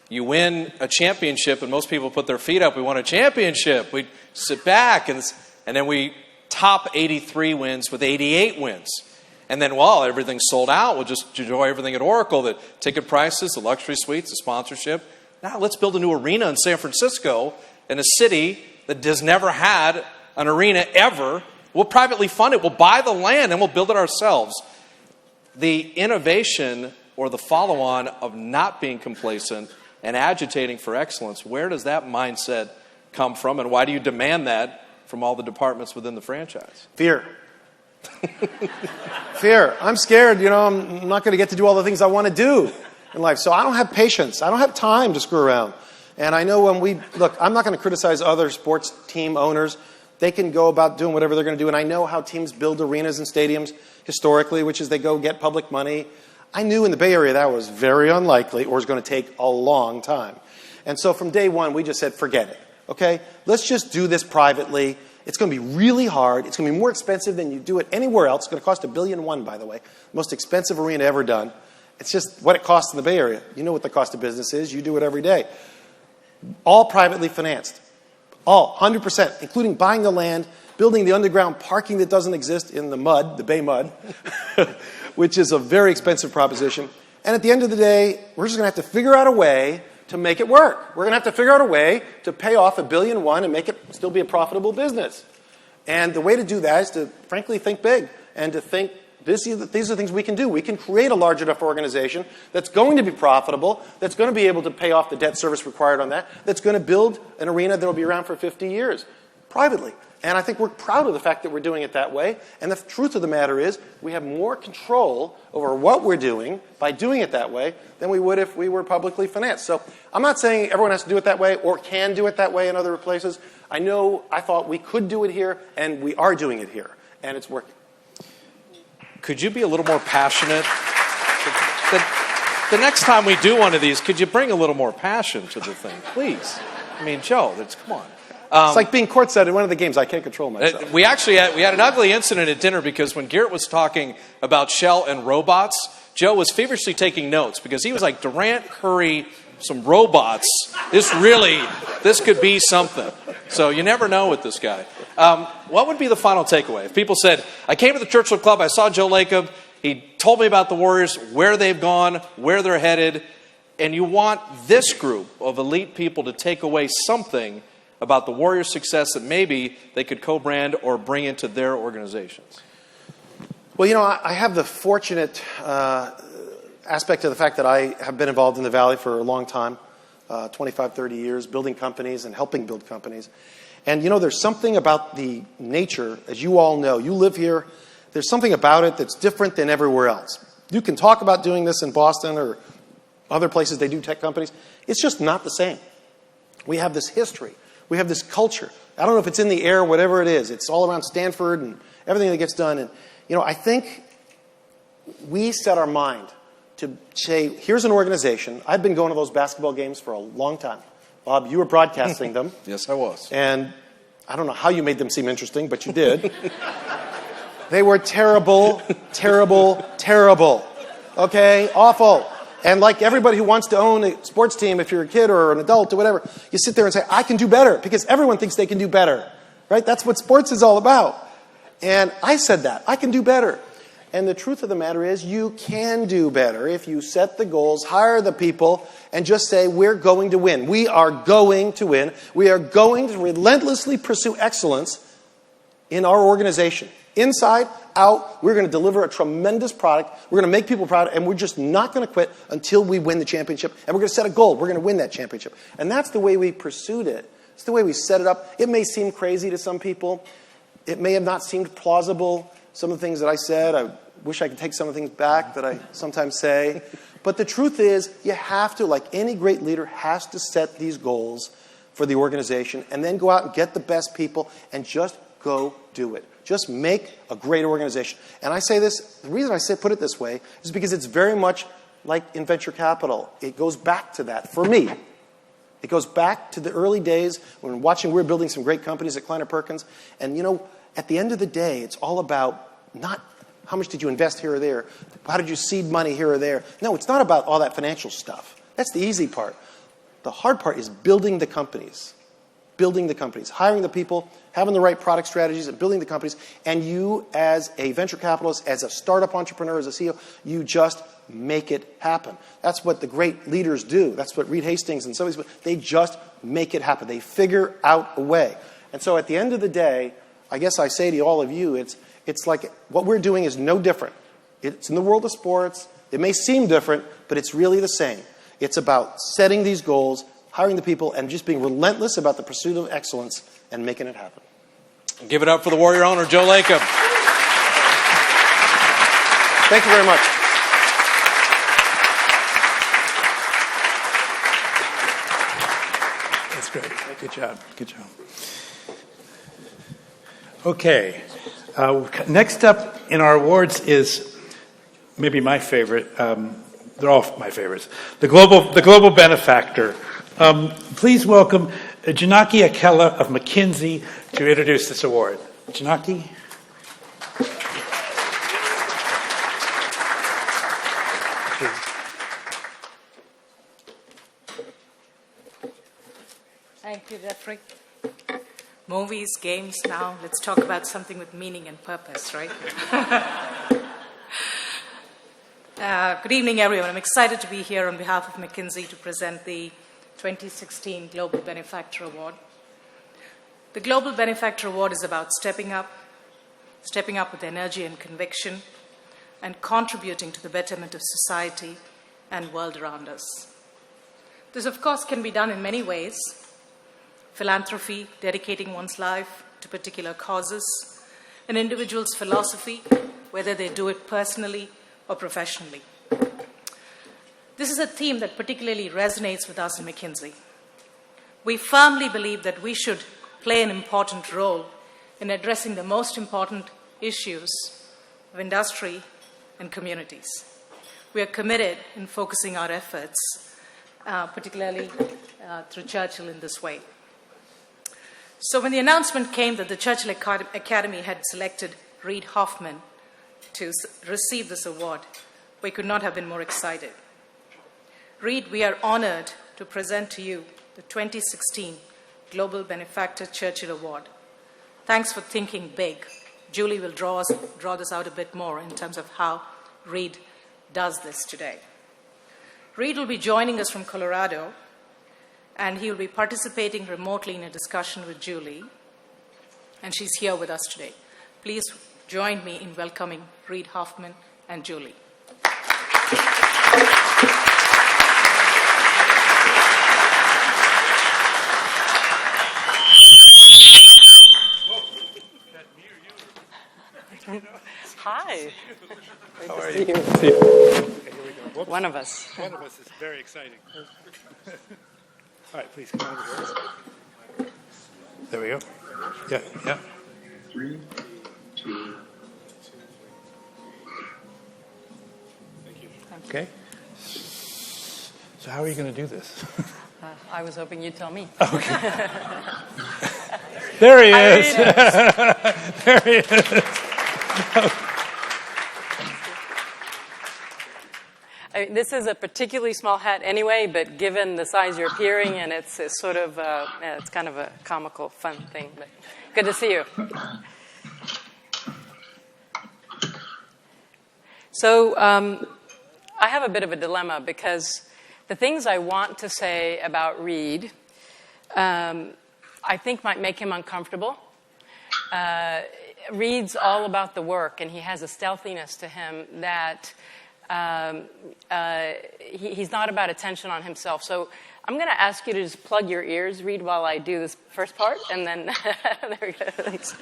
You win a championship, and most people put their feet up. We won a championship. We sit back, and then we top 83 wins with 88 wins. And then, well, everything's sold out. We'll just enjoy everything at Oracle, the ticket prices, the luxury suites, the sponsorship. Now let's build a new arena in San Francisco, in a city that has never had an arena ever. We'll privately fund it. We'll buy the land, and we'll build it ourselves. The innovation or the follow-on of not being complacent and agitating for excellence, where does that mindset come from, and why do you demand that from all the departments within the franchise? Fear. Fear. I'm scared. I'm not going to get to do all the things I want to do in life. So I don't have patience. I don't have time to screw around. And I know look, I'm not going to criticize other sports team owners. They can go about doing whatever they're going to do. And I know how teams build arenas and stadiums historically, which is they go get public money. I knew in the Bay Area that was very unlikely or was going to take a long time. And so from day one, we just said, forget it. Okay? Let's just do this privately. It's going to be really hard. It's going to be more expensive than you do it anywhere else. It's going to cost $1.1 billion, by the way. Most expensive arena ever done. It's just what it costs in the Bay Area. You know what the cost of business is. You do it every day. All privately financed. All, 100%, including buying the land, building the underground parking that doesn't exist in the mud, the Bay mud, which is a very expensive proposition. And at the end of the day, we're just going to have to figure out a way to make it work. We're going to have to figure out a way to pay off $1.1 billion and make it still be a profitable business. And the way to do that is to, frankly, think big and to think these are the things we can do. We can create a large enough organization that's going to be profitable, that's going to be able to pay off the debt service required on that, that's going to build an arena that will be around for 50 years privately. And I think we're proud of the fact that we're doing it that way. And the truth of the matter is we have more control over what we're doing by doing it that way than we would if we were publicly financed. So I'm not saying everyone has to do it that way or can do it that way in other places. I thought we could do it here, and we are doing it here. And it's working. Could you be a little more passionate? The next time we do one of these, could you bring a little more passion to the thing, please? I mean, Joe, come on. It's like being courtside in one of the games. I can't control myself. We had an ugly incident at dinner because when Garrett was talking about Shell and robots, Joe was feverishly taking notes because he was like, Durant, Curry, some robots. This could be something. So you never know with this guy. What would be the final takeaway? If people said, I came to the Churchill Club, I saw Joe Lacob, he told me about the Warriors, where they've gone, where they're headed, and you want this group of elite people to take away something about the Warrior success that maybe they could co-brand or bring into their organizations? Well, you know, I have the fortunate aspect of the fact that I have been involved in the Valley for a long time, 25, 30 years, building companies and helping build companies. And, you know, there's something about the nature, as you all know, you live here, there's something about it that's different than everywhere else. You can talk about doing this in Boston or other places they do tech companies. It's just not the same. We have this history. We have this culture. I don't know if it's in the air, whatever it is. It's all around Stanford and everything that gets done. And, you know, I think we set our mind to say, here's an organization. I've been going to those basketball games for a long time. Bob, you were broadcasting them. Yes, I was. And I don't know how you made them seem interesting, but you did. They were terrible, terrible, terrible. Okay? Awful. And like everybody who wants to own a sports team, if you're a kid or an adult or whatever, you sit there and say, I can do better, because everyone thinks they can do better. Right? That's what sports is all about. And I said that. I can do better. And the truth of the matter is, you can do better if you set the goals, hire the people, and just say, we're going to win. We are going to win. We are going to relentlessly pursue excellence in our organization. Inside, out, we're going to deliver a tremendous product. We're going to make people proud, and we're just not going to quit until we win the championship. And we're going to set a goal. We're going to win that championship. And that's the way we pursued it. It's the way we set it up. It may seem crazy to some people. It may have not seemed plausible. Some of the things that I said, I wish I could take some of the things back that I sometimes say. But the truth is, you have to, like any great leader, has to set these goals for the organization and then go out and get the best people and just go do it. Just make a great organization. And I say this, the reason I put it this way is because it's very much like in venture capital. It goes back to that for me. It goes back to the early days when we're building some great companies at Kleiner Perkins. And, you know, at the end of the day, it's all about not how much did you invest here or there, how did you seed money here or there. No, it's not about all that financial stuff. That's the easy part. The hard part is building the companies. Building the companies, hiring the people, having the right product strategies, and building the companies. And you, as a venture capitalist, as a startup entrepreneur, as a CEO, you just make it happen. That's what the great leaders do. That's what Reed Hastings and some of these, they just make it happen. They figure out a way. And so at the end of the day, I guess I say to all of you, it's like what we're doing is no different. It's in the world of sports. It may seem different, but it's really the same. It's about setting these goals, hiring the people, and just being relentless about the pursuit of excellence and making it happen. Give it up for the Warrior owner, Joe Lacob. Thank you very much. That's great. Good job. Good job. Okay. Next up in our awards is maybe my favorite. They're all my favorites. The global benefactor. Please welcome Janaki Akella of McKinsey to introduce this award. Janaki? Thank you, Geoffrey. Movies, games, now let's talk about something with meaning and purpose, right? Good evening, everyone. I'm excited to be here on behalf of McKinsey to present the 2016 Global Benefactor Award. The Global Benefactor Award is about stepping up with energy and conviction, and contributing to the betterment of society and world around us. This, of course, can be done in many ways. Philanthropy, dedicating one's life to particular causes, an individual's philosophy, whether they do it personally or professionally. This is a theme that particularly resonates with us in McKinsey. We firmly believe that we should play an important role in addressing the most important issues of industry and communities. We are committed in focusing our efforts, particularly through Churchill in this way. So when the announcement came that the Churchill Academy had selected Reid Hoffman to receive this award, we could not have been more excited. Reid, we are honored to present to you the 2016 Global Benefactor Churchill Award. Thanks for thinking big. Julie will draw this out a bit more in terms of how Reid does this today. Reid will be joining us from Colorado, and he will be participating remotely in a discussion with Julie, and she's here with us today. Please join me in welcoming Reid Hoffman and Julie. Hi. How are you? you? Okay, here we go. One of us. One of us is very exciting. All right, please come over here. There we go. Yeah, yeah. 3, 2. Thank you. Okay. So how are you going to do this? I was hoping you'd tell me. Okay. There he is. There he is. This is a particularly small hat anyway, but given the size you're appearing in, it's sort of it's kind of a comical, fun thing. But good to see you. So I have a bit of a dilemma because the things I want to say about Reid, I think might make him uncomfortable. Reid's all about the work, and he has a stealthiness to him that he's not about attention on himself. So I'm going to ask you to just plug your ears, Reid, while I do this first part, and then there we go. Thanks.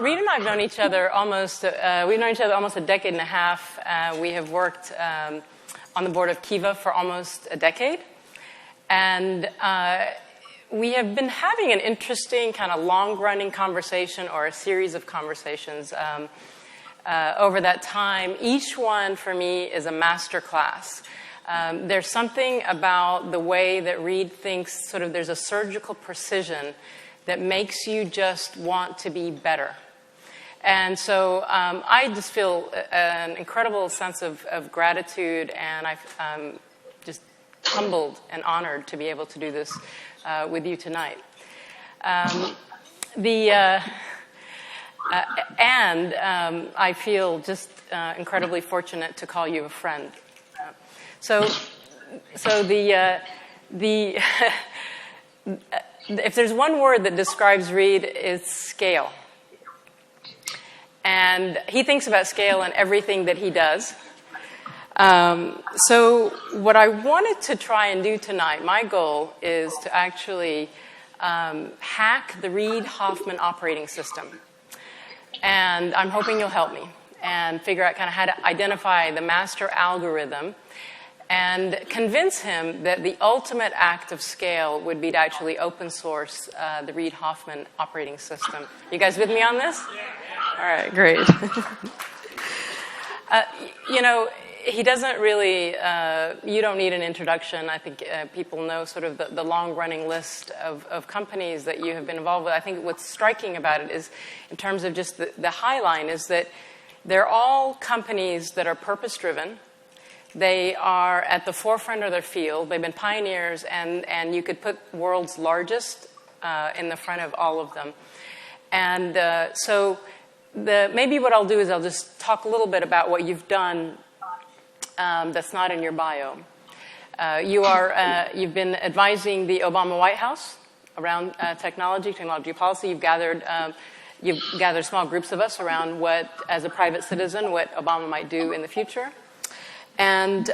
Reid and I have known each other almost a decade and a half. We have worked on the board of Kiva for almost a decade, and we have been having an interesting kind of long-running conversation or a series of conversations over that time. Each one for me is a master class. There's something about the way that Reid thinks, sort of there's a surgical precision that makes you just want to be better. And so I just feel an incredible sense of gratitude, and I'm just humbled and honored to be able to do this with you tonight. I feel just incredibly fortunate to call you a friend. So if there's one word that describes Reid, it's scale. And he thinks about scale in everything that he does. So what I wanted to try and do tonight, my goal is to actually hack the Reid Hoffman operating system. And I'm hoping you'll help me and figure out kind of how to identify the master algorithm and convince him that the ultimate act of scale would be to actually open source the Reid Hoffman operating system. You guys with me on this? All right, great. He doesn't really, you don't need an introduction. I think people know sort of the long-running list of companies that you have been involved with. I think what's striking about it is, in terms of just the high line, is that they're all companies that are purpose-driven. They are at the forefront of their field. They've been pioneers, and you could put world's largest in the front of all of them. And so maybe what I'll do is I'll just talk a little bit about what you've done that's not in your bio. You've been advising the Obama White House around technology policy. You've gathered small groups of us around what, as a private citizen, what Obama might do in the future. And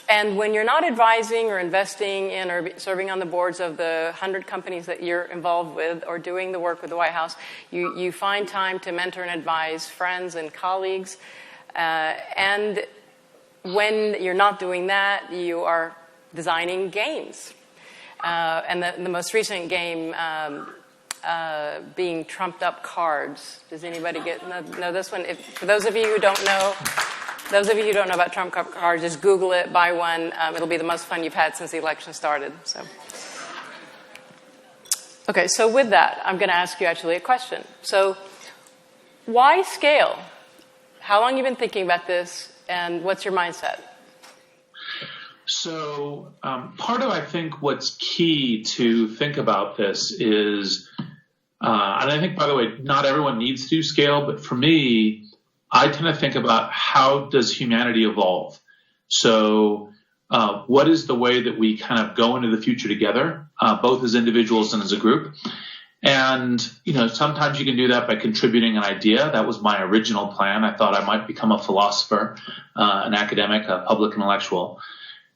when you're not advising or investing in or serving on the boards of the 100 companies that you're involved with or doing the work with the White House, you find time to mentor and advise friends and colleagues. And when you're not doing that, you are designing games. And the most recent game being trumped up cards. Does anybody know this one? For those of you who don't know about trump up cards, just Google it, buy one. It'll be the most fun you've had since the election started. Okay, so with that, I'm going to ask you actually a question. So why scale? How long have you been thinking about this, and what's your mindset? So part of, I think, what's key to think about this is, and I think, by the way, not everyone needs to do scale, but for me, I tend to think about how does humanity evolve? So what is the way that we kind of go into the future together, both as individuals and as a group. And, sometimes you can do that by contributing an idea. That was my original plan. I thought I might become a philosopher, an academic, a public intellectual.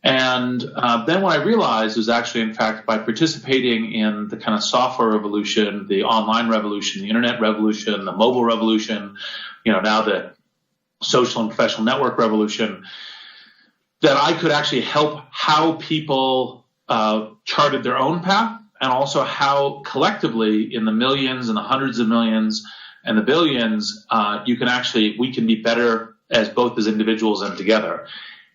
And then what I realized was actually, in fact, by participating in the kind of software revolution, the online revolution, the internet revolution, the mobile revolution, now the social and professional network revolution, that I could actually help how people charted their own path, and also how collectively in the millions and the hundreds of millions and the billions, we can be better as both as individuals and together.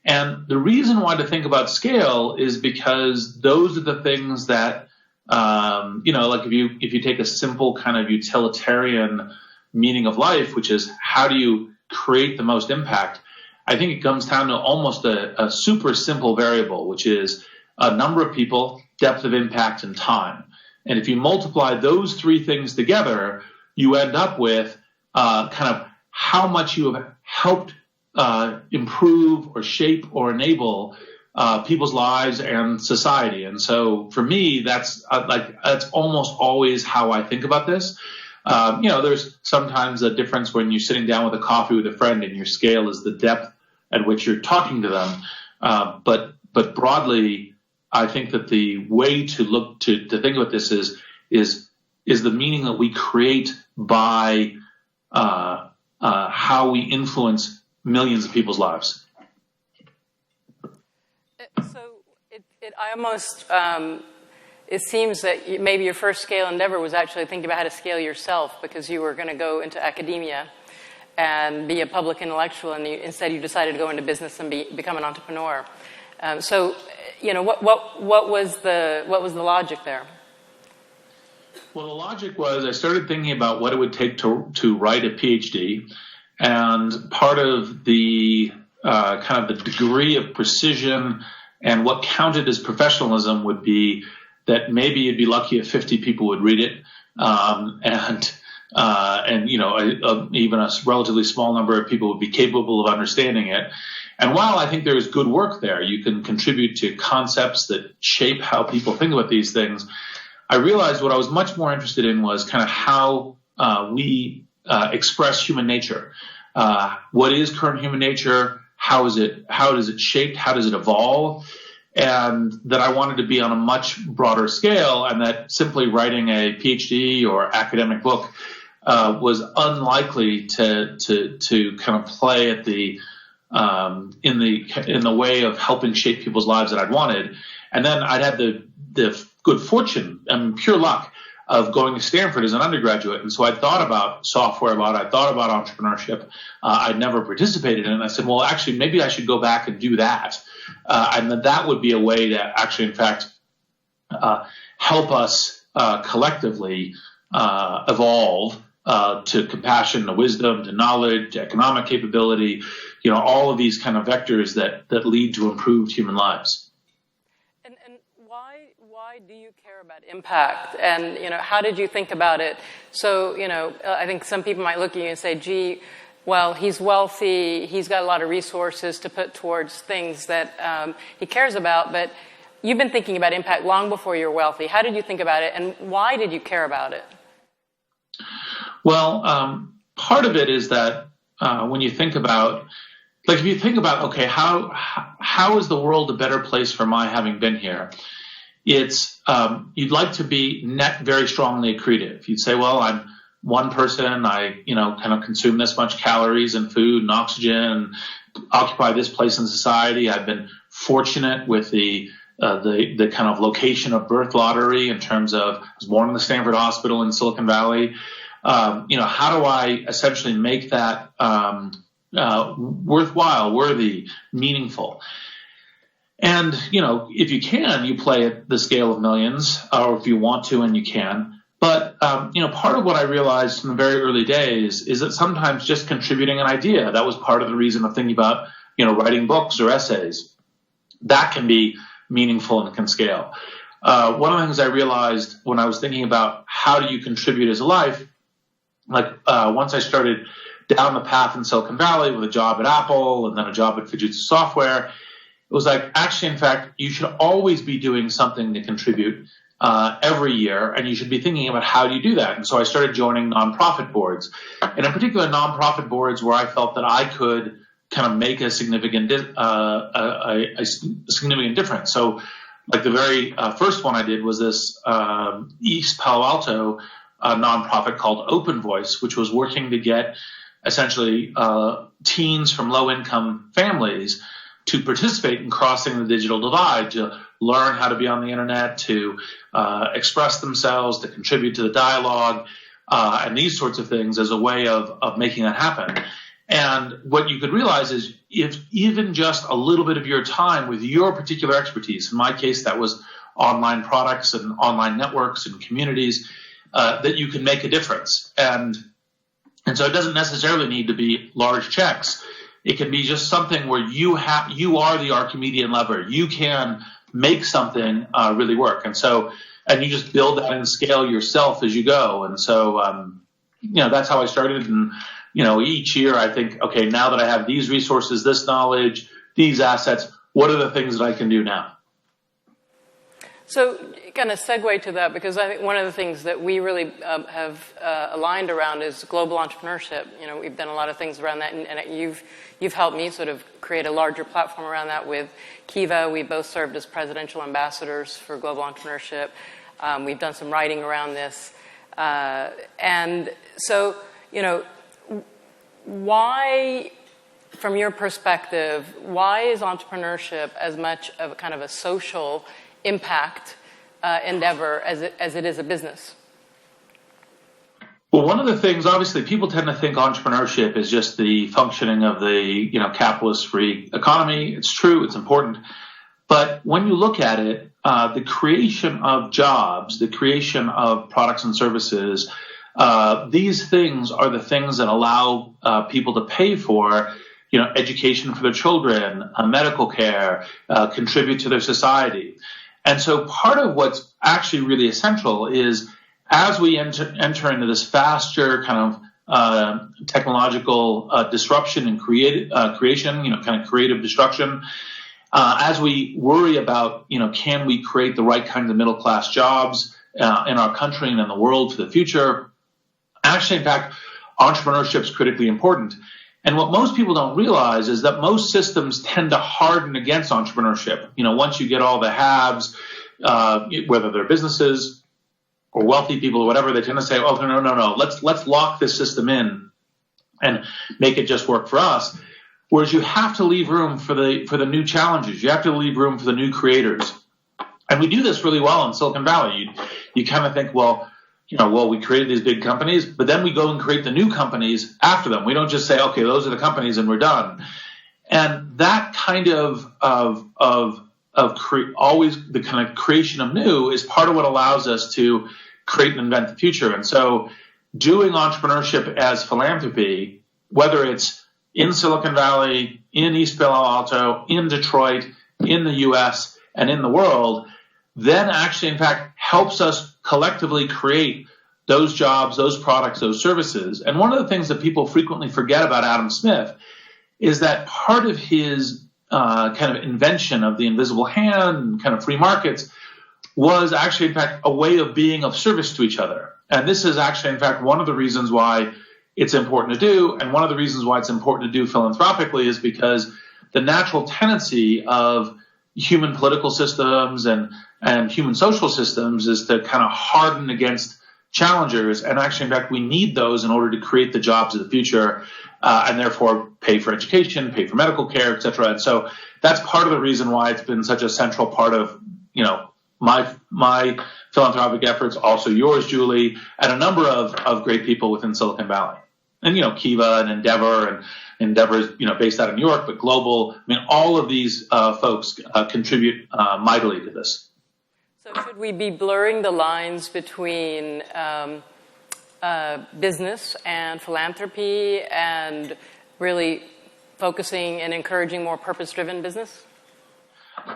And the reason why to think about scale is because those are the things that, like if you take a simple kind of utilitarian meaning of life, which is how do you create the most impact, I think it comes down to almost a super simple variable, which is a number of people, depth of impact, and time. And if you multiply those three things together, you end up with kind of how much you have helped improve or shape or enable people's lives and society. And so for me, that's almost always how I think about this. There's sometimes a difference when you're sitting down with a coffee with a friend and your scale is the depth at which you're talking to them. But broadly, I think that the way to look to think about this is the meaning that we create by how we influence millions of people's lives. So it seems that maybe your first scale endeavor was actually thinking about how to scale yourself, because you were going to go into academia and be a public intellectual, and instead you decided to go into business and become an entrepreneur. What was the logic there? Well, the logic was I started thinking about what it would take to write a PhD, and part of the kind of the degree of precision and what counted as professionalism would be that maybe you'd be lucky if 50 people would read it, even a relatively small number of people would be capable of understanding it. And while I think there is good work there, you can contribute to concepts that shape how people think about these things. I realized what I was much more interested in was kind of how we express human nature. What is current human nature? How is it shaped? How does it evolve? And that I wanted to be on a much broader scale, and that simply writing a PhD or academic book was unlikely to kind of play at the in the way of helping shape people's lives that I'd wanted. And then I'd had the good fortune and pure luck of going to Stanford as an undergraduate. And so I thought about software I thought about entrepreneurship. I'd never participated in it. And I said, well, actually, maybe I should go back and do that. And that would be a way to actually, in fact, help us collectively evolve to compassion, to wisdom, to knowledge, to economic capability, all of these kind of vectors that lead to improved human lives. And why do you care about impact? And, how did you think about it? So, I think some people might look at you and say, gee, well, he's wealthy, he's got a lot of resources to put towards things that he cares about, but you've been thinking about impact long before you're wealthy. How did you think about it, and why did you care about it? Well, part of it is that when you think about, if you think about, okay, how is the world a better place for my having been here? It's you'd like to be net very strongly accretive. You'd say, well, I'm one person, I kind of consume this much calories and food and oxygen and occupy this place in society. I've been fortunate with the kind of location of birth lottery in terms of I was born in the Stanford Hospital in Silicon Valley. How do I essentially make that worthwhile, worthy, meaningful? And, if you can, you play at the scale of millions, or if you want to and you can. But, part of what I realized in the very early days is that sometimes just contributing an idea, that was part of the reason of thinking about, writing books or essays. That can be meaningful and can scale. One of the things I realized when I was thinking about how do you contribute as a life, once I started down the path in Silicon Valley with a job at Apple and then a job at Fujitsu Software, it was like, actually, in fact, you should always be doing something to contribute every year, and you should be thinking about how do you do that. And so I started joining nonprofit boards, and in particular nonprofit boards where I felt that I could kind of make a significant significant difference. So like the very first one I did was this East Palo Alto nonprofit called Open Voice, which was working to get essentially teens from low-income families to participate in crossing the digital divide, to learn how to be on the internet, to express themselves, to contribute to the dialogue, and these sorts of things as a way of making that happen. And what you could realize is if even just a little bit of your time with your particular expertise, in my case that was online products and online networks and communities, that you can make a difference. And so it doesn't necessarily need to be large checks. It can be just something where you are the Archimedean lever. You can make something really work. And you just build that and scale yourself as you go. And so, that's how I started. And, each year I think, okay, now that I have these resources, this knowledge, these assets, what are the things that I can do now? So kind of segue to that, because I think one of the things that we really have aligned around is global entrepreneurship. We've done a lot of things around that, and you've helped me sort of create a larger platform around that with Kiva. We both served as presidential ambassadors for global entrepreneurship. We've done some writing around this. And so, why, from your perspective, why is entrepreneurship as much of a kind of a social impact endeavor as it is a business? Well, one of the things, obviously, people tend to think entrepreneurship is just the functioning of the capitalist free economy. It's true, it's important. But when you look at it, the creation of jobs, the creation of products and services, these things are the things that allow people to pay for education for their children, medical care, contribute to their society. And so part of what's actually really essential is as we enter into this faster kind of technological disruption and creation, kind of creative destruction, as we worry about, can we create the right kinds of middle-class jobs in our country and in the world for the future, actually, in fact, entrepreneurship is critically important. And what most people don't realize is that most systems tend to harden against entrepreneurship. Once you get all the haves, whether they're businesses or wealthy people or whatever, they tend to say, oh, no, let's lock this system in and make it just work for us. Whereas you have to leave room for the new challenges. You have to leave room for the new creators. And we do this really well in Silicon Valley. You kind of think, we created these big companies, but then we go and create the new companies after them. We don't just say, okay, those are the companies and we're done. And that kind of always the kind of creation of new is part of what allows us to create and invent the future. And so doing entrepreneurship as philanthropy, whether it's in Silicon Valley, in East Palo Alto, in Detroit, in the US, and in the world, then actually, in fact, helps us collectively create those jobs, those products, those services. And one of the things that people frequently forget about Adam Smith is that part of his kind of invention of the invisible hand and kind of free markets was actually, in fact, a way of being of service to each other. And this is actually, in fact, one of the reasons why it's important to do, and one of the reasons why it's important to do philanthropically is because the natural tendency of human political systems and human social systems is to kind of harden against challengers. And actually, in fact, we need those in order to create the jobs of the future and therefore pay for education, pay for medical care, et cetera. And so that's part of the reason why it's been such a central part of, my philanthropic efforts, also yours, Julie, and a number of great people within Silicon Valley. And, Kiva and Endeavor is, based out of New York, but global. All of these folks contribute mightily to this. So should we be blurring the lines between business and philanthropy and really focusing and encouraging more purpose-driven business?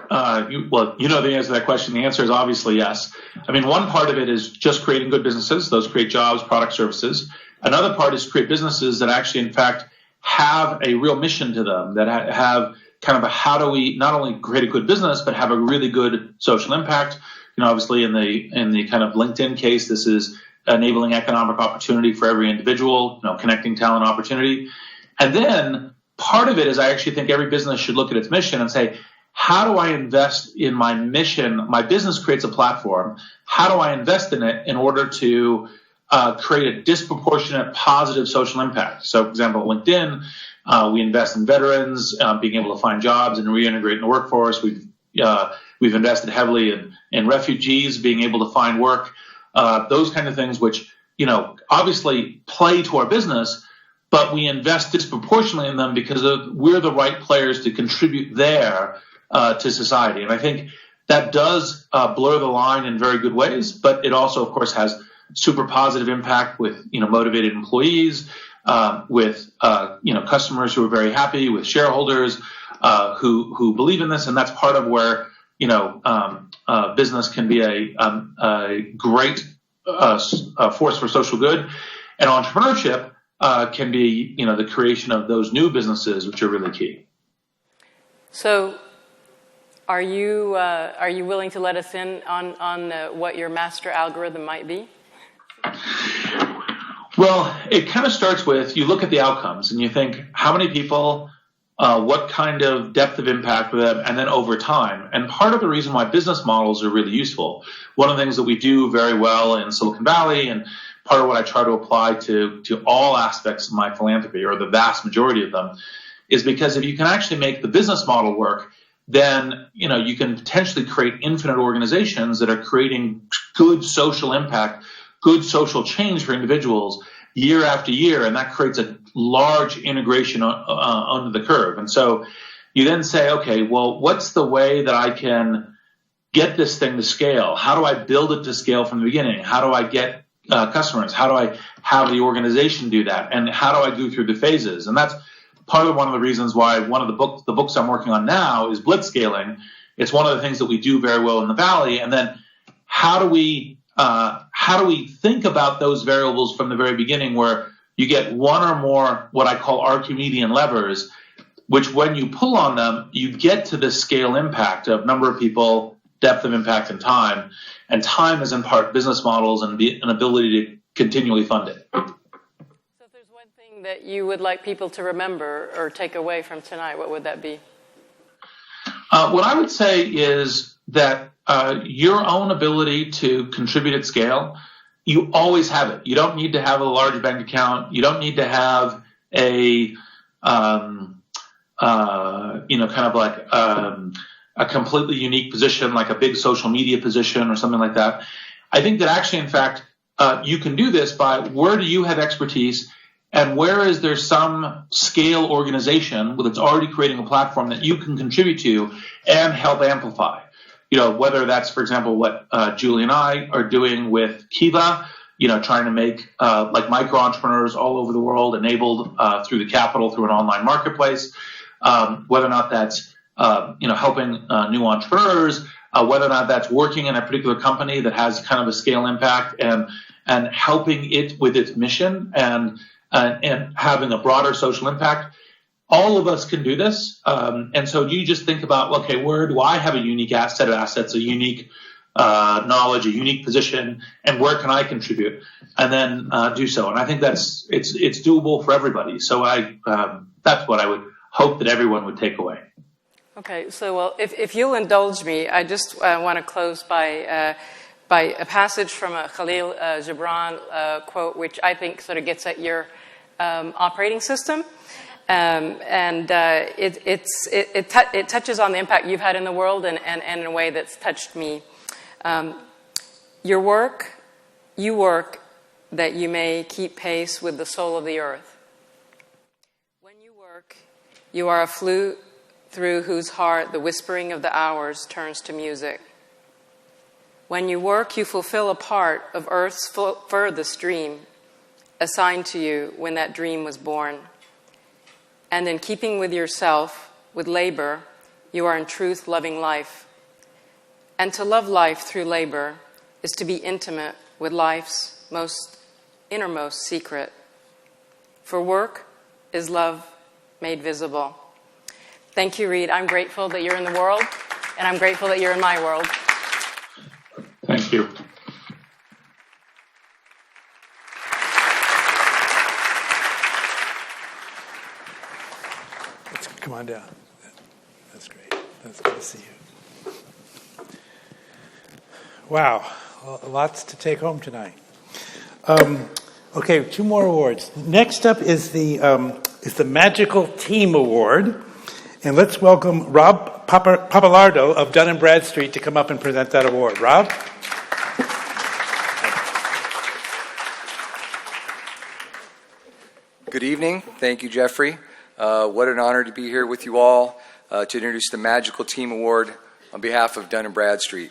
The answer to that question. The answer is obviously yes. One part of it is just creating good businesses. Those create jobs, products, services. Another part is create businesses that actually, in fact, have a real mission to them, that have kind of how do we not only create a good business, but have a really good social impact. Obviously in the kind of LinkedIn case, this is enabling economic opportunity for every individual, connecting talent opportunity. And then part of it is I actually think every business should look at its mission and say, how do I invest in my mission? My business creates a platform. How do I invest in it in order to create a disproportionate positive social impact? So, for example, LinkedIn, we invest in veterans being able to find jobs and reintegrate in the workforce. We've invested heavily in refugees being able to find work. Those kind of things, which obviously play to our business, but we invest disproportionately in them because we're the right players to contribute there to society. And I think that does blur the line in very good ways, but it also, of course, has super positive impact with motivated employees, with customers who are very happy, with shareholders who believe in this, and that's part of where business can be a great force for social good, and entrepreneurship can be the creation of those new businesses, which are really key. So, are you willing to let us in on what your master algorithm might be? Well, it kind of starts with you look at the outcomes and you think how many people, what kind of depth of impact with them, and then over time. And part of the reason why business models are really useful, one of the things that we do very well in Silicon Valley, and part of what I try to apply to all aspects of my philanthropy, or the vast majority of them, is because if you can actually make the business model work, then you can potentially create infinite organizations that are creating good social impact, good social change for individuals year after year, and that creates a large integration under the curve. And so you then say, okay, well, what's the way that I can get this thing to scale? How do I build it to scale from the beginning? How do I get customers? How do I have the organization do that? And how do I go through the phases? And that's part of one of the reasons why one of the books I'm working on now is blitzscaling. It's one of the things that we do very well in the Valley. And then how do we think about those variables from the very beginning, where you get one or more what I call Archimedean levers, which when you pull on them, you get to this scale impact of number of people, depth of impact, and time. And time is in part business models and an ability to continually fund it. So if there's one thing that you would like people to remember or take away from tonight, what would that be? What I would say is that your own ability to contribute at scale, you always have it. You don't need to have a large bank account. You don't need to have a, a completely unique position, like a big social media position or something like that. I think that actually, in fact, you can do this by where do you have expertise, and where is there some scale organization that's already creating a platform that you can contribute to and help amplify. Whether that's, for example, what Julie and I are doing with Kiva, trying to make like micro entrepreneurs all over the world enabled through the capital, through an online marketplace. Whether or not that's helping new entrepreneurs, whether or not that's working in a particular company that has kind of a scale impact and helping it with its mission and having a broader social impact. All of us can do this. And so you just think about, okay, where do I have a unique set of assets, a unique knowledge, a unique position, and where can I contribute? And then do so. And I think it's doable for everybody. So that's what I would hope that everyone would take away. Okay, so well, if you'll indulge me, I just want to close by a passage from a Khalil Gibran quote, which I think sort of gets at your operating system. It touches on the impact you've had in the world and in a way that's touched me. You work that you may keep pace with the soul of the earth. When you work, you are a flute through whose heart the whispering of the hours turns to music. When you work, you fulfill a part of Earth's furthest dream, assigned to you when that dream was born. And in keeping with yourself, with labor, you are in truth loving life. And to love life through labor is to be intimate with life's innermost secret. For work is love made visible. Thank you, Reed. I'm grateful that you're in the world, and I'm grateful that you're in my world. Thank you. Come on down. That's great. That's good to see you. Wow, lots to take home tonight. Okay, 2 more awards. Next up is the Magical Team Award, and let's welcome Rob Papalardo of Dun & Bradstreet to come up and present that award. Rob? Good evening. Thank you, Geoffrey. What an honor to be here with you all to introduce the Magical Team Award on behalf of Dun & Bradstreet.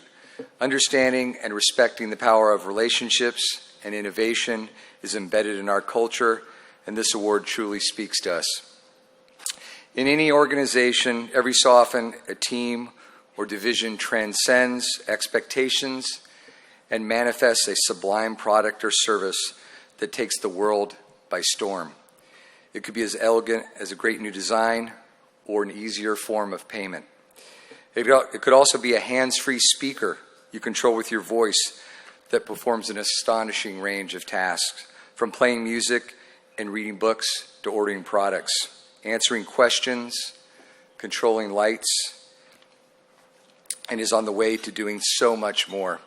Understanding and respecting the power of relationships and innovation is embedded in our culture, and this award truly speaks to us. In any organization, every so often, a team or division transcends expectations and manifests a sublime product or service that takes the world by storm. It could be as elegant as a great new design or an easier form of payment. It could also be a hands-free speaker you control with your voice that performs an astonishing range of tasks, from playing music and reading books to ordering products, answering questions, controlling lights, and is on the way to doing so much more.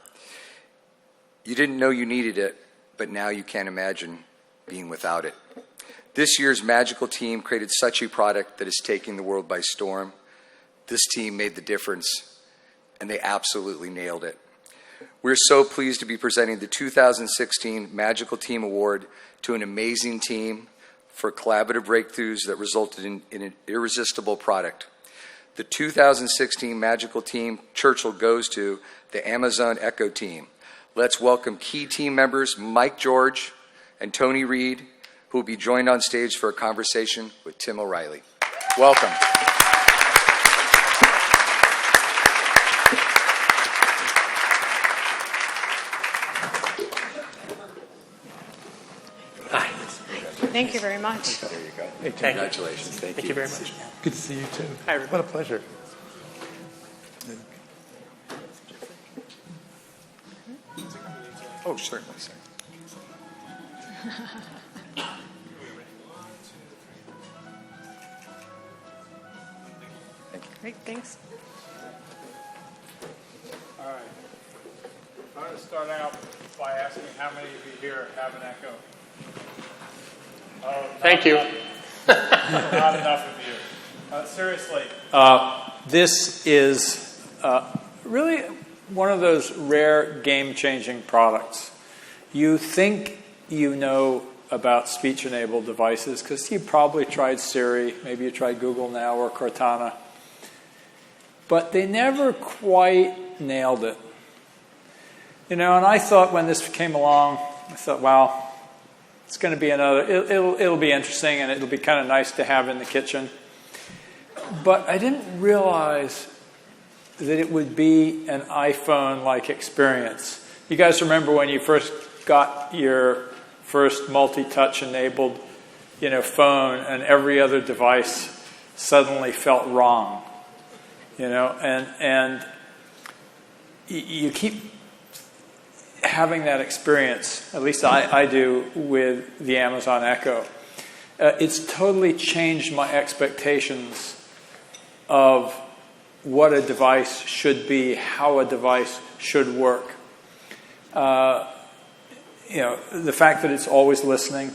You didn't know you needed it, but now you can't imagine being without it. This year's Magical Team created such a product that is taking the world by storm. This team made the difference, and they absolutely nailed it. We're so pleased to be presenting the 2016 Magical Team Award to an amazing team for collaborative breakthroughs that resulted in an irresistible product. The 2016 Magical Team Churchill goes to the Amazon Echo team. Let's welcome key team members Mike George and Tony Reed, who will be joined on stage for a conversation with Tim O'Reilly. Welcome. Hi. Thank you very much. There you go. Hey, congratulations. Thank you very much. Good to see you, too. Hi, what a pleasure. Oh, certainly, sir. Great, thanks. All right. I'm going to start out by asking how many of you here have an echo? Oh, Thank you. Not enough of you. Seriously, this is really one of those rare game-changing products. You think you know about speech-enabled devices because you probably tried Siri, maybe you tried Google Now or Cortana, but they never quite nailed it. You know, and I thought when this came along, I thought, wow, it's going to be another, it'll be interesting and it'll be kind of nice to have in the kitchen. But I didn't realize that it would be an iPhone-like experience. You guys remember when you first got your first multi-touch enabled, phone, and every other device suddenly felt wrong, and you keep having that experience. At least I do with the Amazon Echo. It's totally changed my expectations of what a device should be, how a device should work. The fact that it's always listening,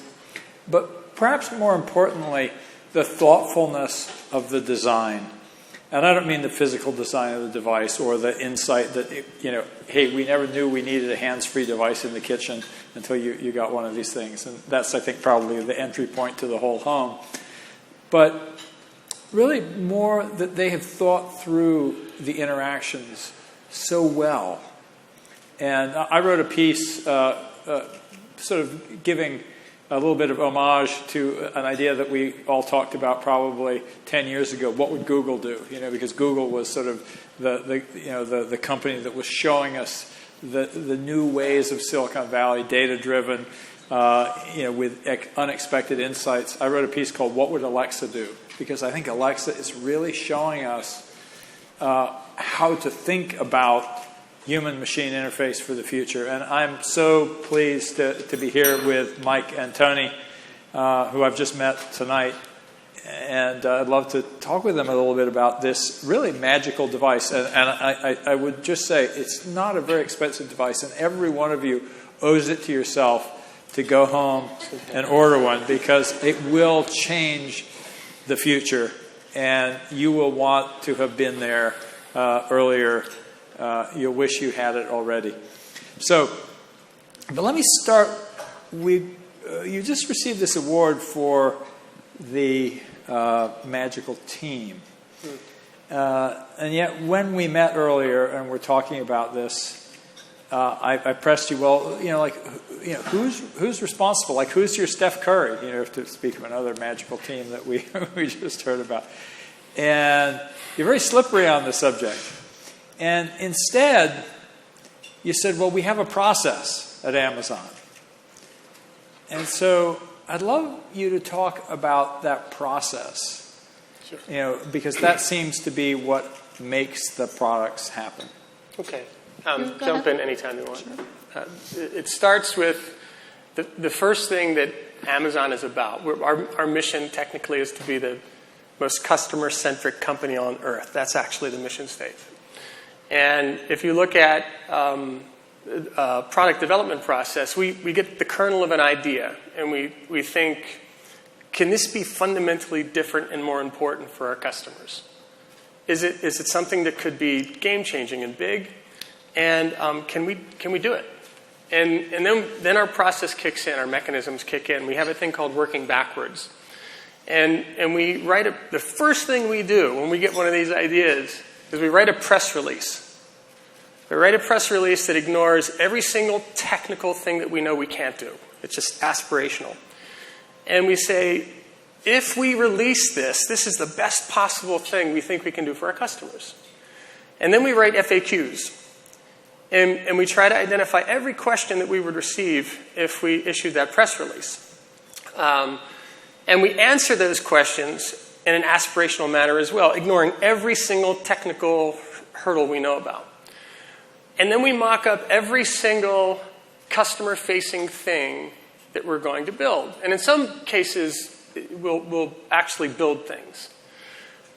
but perhaps more importantly, the thoughtfulness of the design. And I don't mean the physical design of the device or the insight that, hey, we never knew we needed a hands-free device in the kitchen until you got one of these things. And that's, I think, probably the entry point to the whole home. But really more that they have thought through the interactions so well. And I wrote a piece sort of giving a little bit of homage to an idea that we all talked about probably 10 years ago. What would Google do? Because Google was sort of the company that was showing us the new ways of Silicon Valley, data-driven, with unexpected insights. I wrote a piece called "What Would Alexa Do?" because I think Alexa is really showing us how to think about human-machine interface for the future. And I'm so pleased to be here with Mike and Tony, who I've just met tonight. And I'd love to talk with them a little bit about this really magical device. And I would just say it's not a very expensive device, and every one of you owes it to yourself to go home and order one, because it will change the future, and you will want to have been there earlier. You'll wish you had it already. So, but let me start. You just received this award for the magical team. And yet when we met earlier and we're talking about this, I pressed you, who's responsible? Like, who's your Steph Curry? To speak of another magical team that we just heard about. And you're very slippery on the subject. And instead, you said, well, we have a process at Amazon. And so I'd love you to talk about that process, Sure. Because that seems to be what makes the products happen. Okay. Jump in anytime you want. Sure. It starts with the first thing that Amazon is about. Our mission technically is to be the most customer-centric company on earth. That's actually the mission statement. And if you look at product development process, we get the kernel of an idea, and we think, can this be fundamentally different and more important for our customers? Is it something that could be game-changing and big? And can we do it? And then our process kicks in, our mechanisms kick in. We have a thing called working backwards. And we write the first thing we do when we get one of these ideas is we write a press release. We write a press release that ignores every single technical thing that we know we can't do. It's just aspirational. And we say, if we release this is the best possible thing we think we can do for our customers. And then we write FAQs. And we try to identify every question that we would receive if we issued that press release. And we answer those questions in an aspirational manner as well, ignoring every single technical hurdle we know about. And then we mock up every single customer-facing thing that we're going to build. And in some cases, we'll actually build things.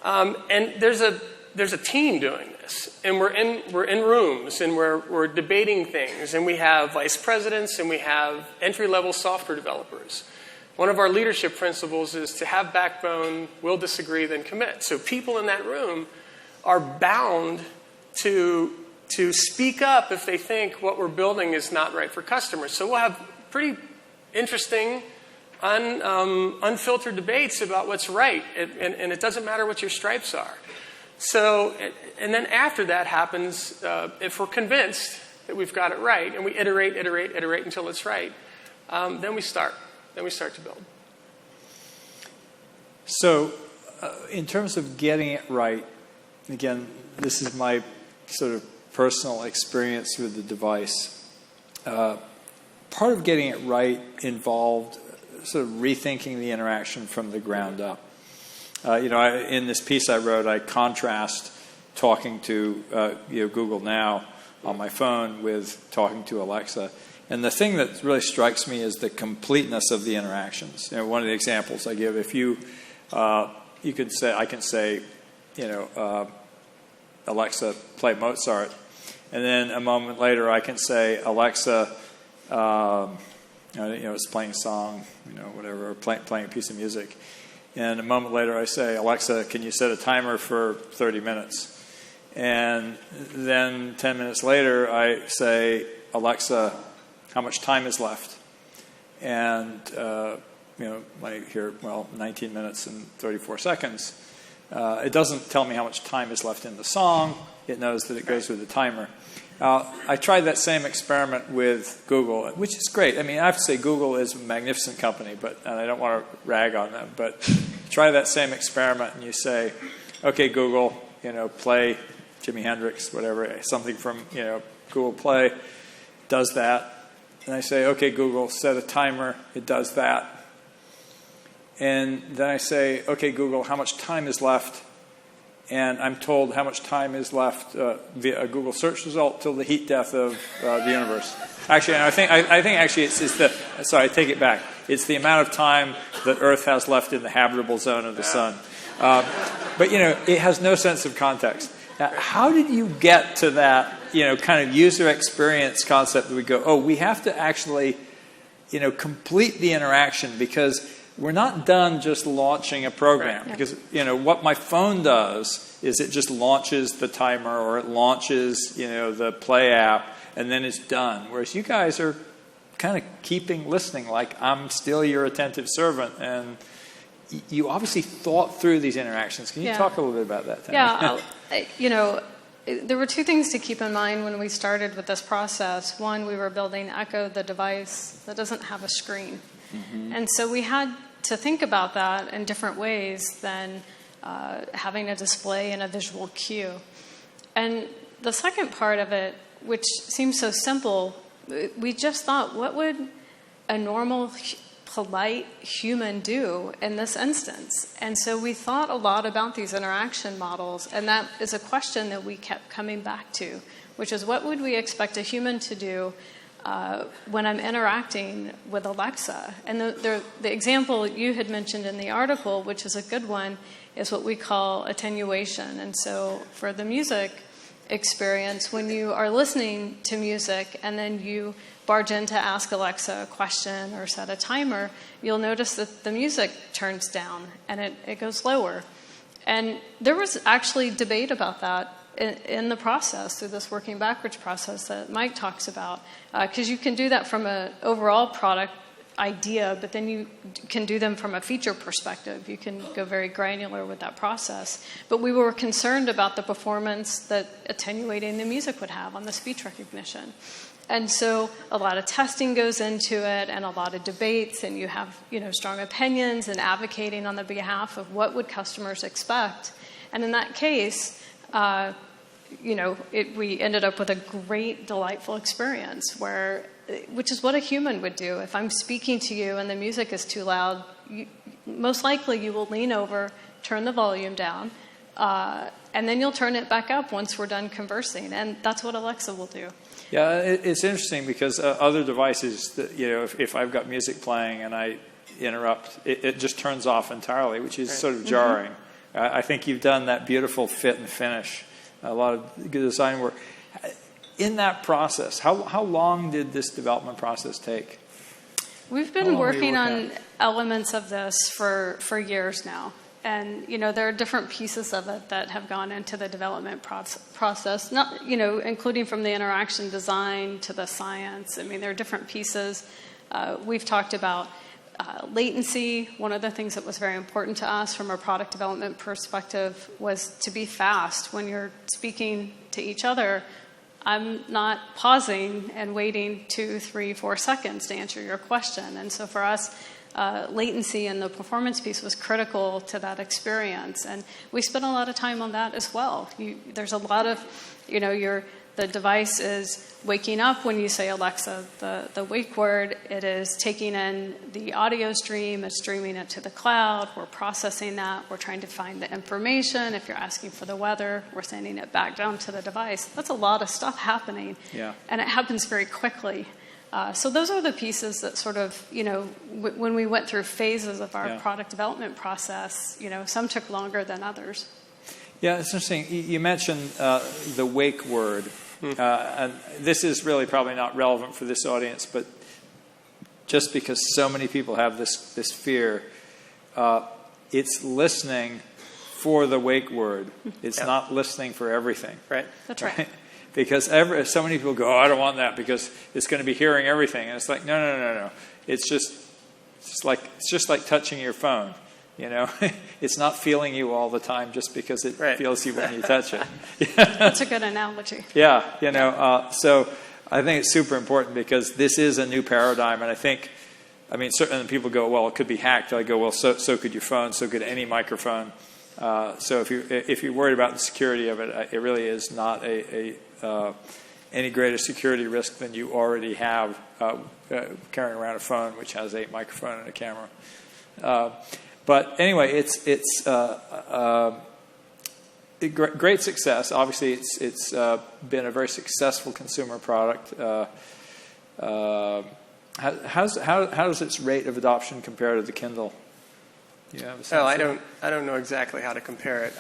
And there's a team doing this. And we're in rooms, and we're debating things. And we have vice presidents, and we have entry-level software developers. One of our leadership principles is to have backbone, will disagree, then commit. So people in that room are bound to speak up if they think what we're building is not right for customers. So we'll have pretty interesting, unfiltered debates about what's right, and it doesn't matter what your stripes are. So, and then after that happens, if we're convinced that we've got it right, and we iterate until it's right, then we start. Then we start to build. So, in terms of getting it right, again, this is my sort of personal experience with the device. Part of getting it right involved sort of rethinking the interaction from the ground up. In this piece I wrote, I contrast talking to Google Now on my phone with talking to Alexa. And the thing that really strikes me is the completeness of the interactions. One of the examples I give, if I can say, Alexa, play Mozart. And then a moment later, I can say, Alexa, it's playing a song, whatever, or playing a piece of music. And a moment later, I say, Alexa, can you set a timer for 30 minutes? And then 10 minutes later, I say, Alexa, how much time is left? And, I hear, 19 minutes and 34 seconds. It doesn't tell me how much time is left in the song. It knows that it goes with the timer. I tried that same experiment with Google, which is great. I have to say Google is a magnificent company, and I don't want to rag on them. But try that same experiment, and you say, "Okay, Google, play Jimi Hendrix, whatever, something from Google Play, does that. And I say, okay, Google, set a timer. It does that. And then I say, okay, Google, how much time is left? And I'm told how much time is left via a Google search result till the heat death of the universe. Actually, I think actually it's the, sorry, I take it back. It's the amount of time that Earth has left in the habitable zone of the sun. But, it has no sense of context. Now, how did you get to that, kind of user experience concept that we go, oh, we have to actually, complete the interaction because we're not done just launching a program. Right. Because, what my phone does is it just launches the timer or it launches, the Play app, and then it's done. Whereas you guys are kind of listening like I'm still your attentive servant, and you obviously thought through these interactions. Can you talk a little bit about that, Tammy? Yeah, there were two things to keep in mind when we started with this process. One, we were building Echo, the device that doesn't have a screen. Mm-hmm. And so we had to think about that in different ways than having a display and a visual cue. And the second part of it, which seems so simple, we just thought, what would a normal, polite human do in this instance? And so we thought a lot about these interaction models, and that is a question that we kept coming back to, which is what would we expect a human to do when I'm interacting with Alexa? And the example you had mentioned in the article, which is a good one, is what we call attenuation. And so for the music experience, when you are listening to music and then you barge in to ask Alexa a question or set a timer, you'll notice that the music turns down and it goes lower. And there was actually debate about that in the process, through this working backwards process that Mike talks about, because you can do that from an overall product idea, but then you can do them from a feature perspective. You can go very granular with that process. But we were concerned about the performance that attenuating the music would have on the speech recognition. And so a lot of testing goes into it and a lot of debates, and you have strong opinions and advocating on the behalf of what would customers expect. And in that case, we ended up with a great, delightful experience which is what a human would do. If I'm speaking to you and the music is too loud, most likely you will lean over, turn the volume down, and then you'll turn it back up once we're done conversing. And that's what Alexa will do. Yeah, it's interesting because other devices, that, if I've got music playing and I interrupt, it just turns off entirely, which is sort of jarring. Mm-hmm. I think you've done that beautiful fit and finish. A lot of good design work. In that process, how long did this development process take? We've been working on elements of this for years now. And, there are different pieces of it that have gone into the development process, not, including from the interaction design to the science. I mean, there are different pieces. We've talked about latency. One of the things that was very important to us from a product development perspective was to be fast. When you're speaking to each other, I'm not pausing and waiting 2, 3, 4 seconds to answer your question. And so for us, latency and the performance piece was critical to that experience. And we spent a lot of time on that as well. There's a lot of, the device is waking up when you say Alexa, the wake word. It is taking in the audio stream, it's streaming it to the cloud. We're processing that. We're trying to find the information. If you're asking for the weather, we're sending it back down to the device. That's a lot of stuff happening. Yeah. And it happens very quickly. So those are the pieces that sort of, when we went through phases of our product development process, some took longer than others. Yeah, it's interesting. You mentioned the wake word. And this is really probably not relevant for this audience, but just because so many people have this fear, it's listening for the wake word. It's not listening for everything. Right. That's right. Because so many people go, I don't want that because it's going to be hearing everything. And it's like, no. It's just like touching your phone. It's not feeling you all the time just because it feels you when you touch it. That's a good analogy. Yeah, so I think it's super important because this is a new paradigm, and I mean, certainly people go, well, it could be hacked. I go, well, so could your phone, so could any microphone. So if you're worried about the security of it, it really is not any greater security risk than you already have carrying around a phone which has a microphone and a camera. But anyway, it's great success. Obviously, it's been a very successful consumer product. How does its rate of adoption compare to the Kindle? I don't know exactly how to compare it.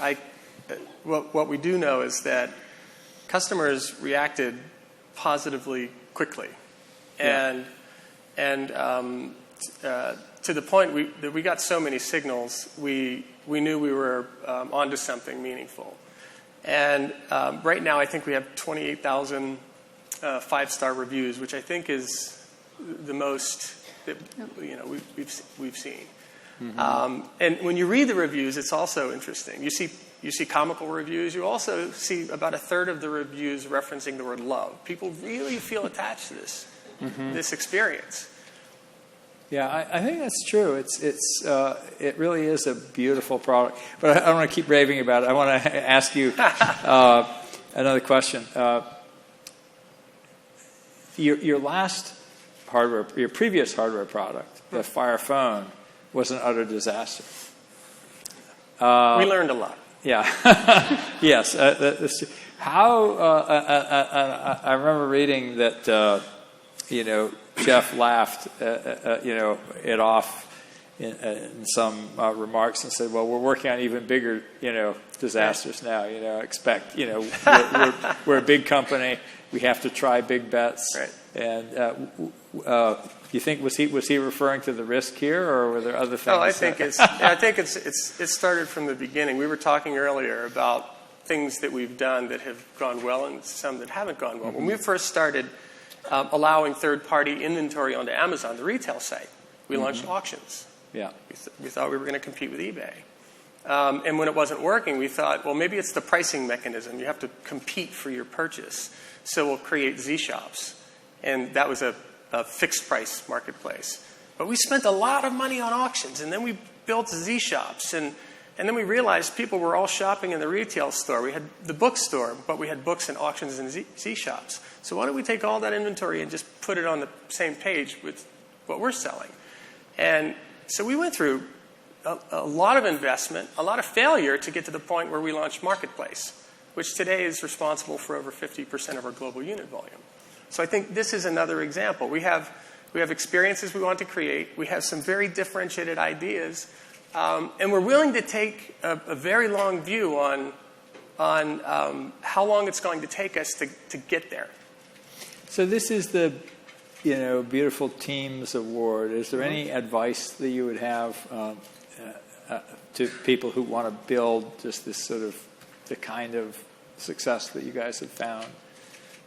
What we do know is that customers reacted positively quickly, and to the point that we got so many signals, we knew we were onto something meaningful. And right now, I think we have 28,000 5-star reviews, which I think is the most that we've seen. Mm-hmm. And when you read the reviews, it's also interesting. You see comical reviews. You also see about a third of the reviews referencing the word love. People really feel attached to this experience. Yeah, I think that's true. It really is a beautiful product. But I don't want to keep raving about it. I want to ask you another question. Your last hardware, your previous hardware product, the Fire Phone, was an utter disaster. We learned a lot. Yeah. Yes. I remember reading that, Jeff laughed, it off in some remarks and said, well, we're working on even bigger, disasters now, expect, we're a big company. We have to try big bets. Right. And you think was he referring to the risk here, or were there other things? Oh, I think it started from the beginning. We were talking earlier about things that we've done that have gone well and some that haven't gone well. Mm-hmm. When we first started allowing third-party inventory onto Amazon, the retail site, we launched auctions. Yeah, we thought we were going to compete with eBay. And when it wasn't working, we thought, well, maybe it's the pricing mechanism. You have to compete for your purchase. So we'll create Z-shops. And that was a fixed price marketplace. But we spent a lot of money on auctions, and then we built Z-shops. And then we realized people were all shopping in the retail store. We had the bookstore, but we had books and auctions and Z-shops. So why don't we take all that inventory and just put it on the same page with what we're selling? And so we went through a lot of investment, a lot of failure to get to the point where we launched Marketplace, which today is responsible for over 50% of our global unit volume. So I think this is another example. We have experiences we want to create. We have some very differentiated ideas. And we're willing to take a very long view on how long it's going to take us to get there. So this is the Beautiful Teams Award. Is there any advice that you would have to people who want to build just this sort of the kind of success that you guys have found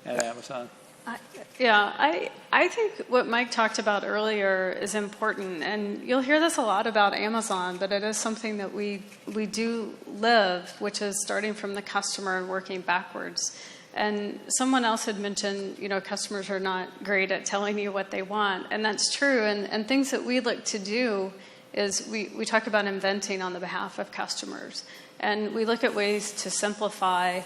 at Amazon? I think what Mike talked about earlier is important, and you'll hear this a lot about Amazon, but it is something that we do live, which is starting from the customer and working backwards. And someone else had mentioned, customers are not great at telling you what they want, and that's true. And things that we look to do is we talk about inventing on the behalf of customers, and we look at ways to simplify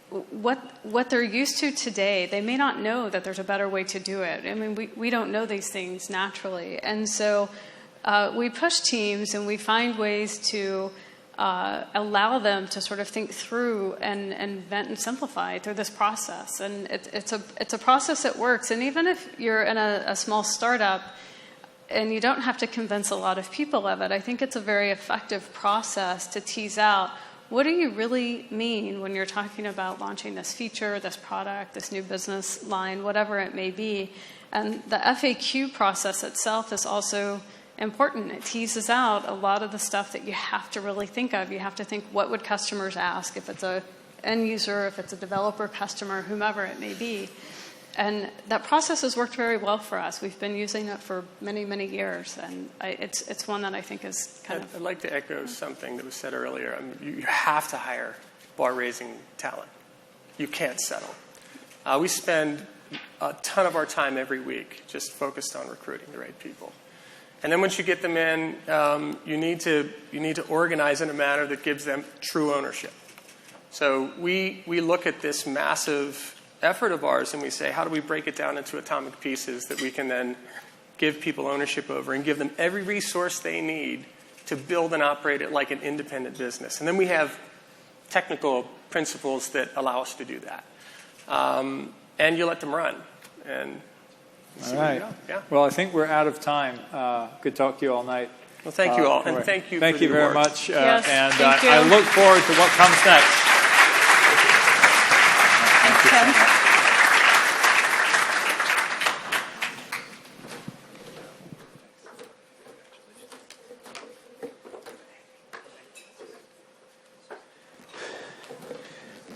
what they're used to today. They may not know that there's a better way to do it. I mean, we don't know these things naturally. And so we push teams and we find ways to allow them to sort of think through and invent and simplify through this process. And it's a process that works. And even if you're in a small startup and you don't have to convince a lot of people of it, I think it's a very effective process to tease out, what do you really mean when you're talking about launching this feature, this product, this new business line, whatever it may be? And the FAQ process itself is also important. It teases out a lot of the stuff that you have to really think of. You have to think, what would customers ask if it's an end user, if it's a developer, customer, whomever it may be. And that process has worked very well for us. We've been using it for many, many years, and it's one that I think is kind of... I'd like to echo something that was said earlier. I mean, you have to hire bar-raising talent. You can't settle. We spend a ton of our time every week just focused on recruiting the right people. And then once you get them in, you need to organize in a manner that gives them true ownership. So we look at this massive effort of ours, and we say, how do we break it down into atomic pieces that we can then give people ownership over and give them every resource they need to build and operate it like an independent business. And then we have technical principles that allow us to do that. And you let them run. And all right. Yeah. Well, I think we're out of time. Could talk to you all night. Well, thank you all, and thank you. Thank for you the very award. much. Yes, and thank you. I look forward to what comes next. Thanks, Ken.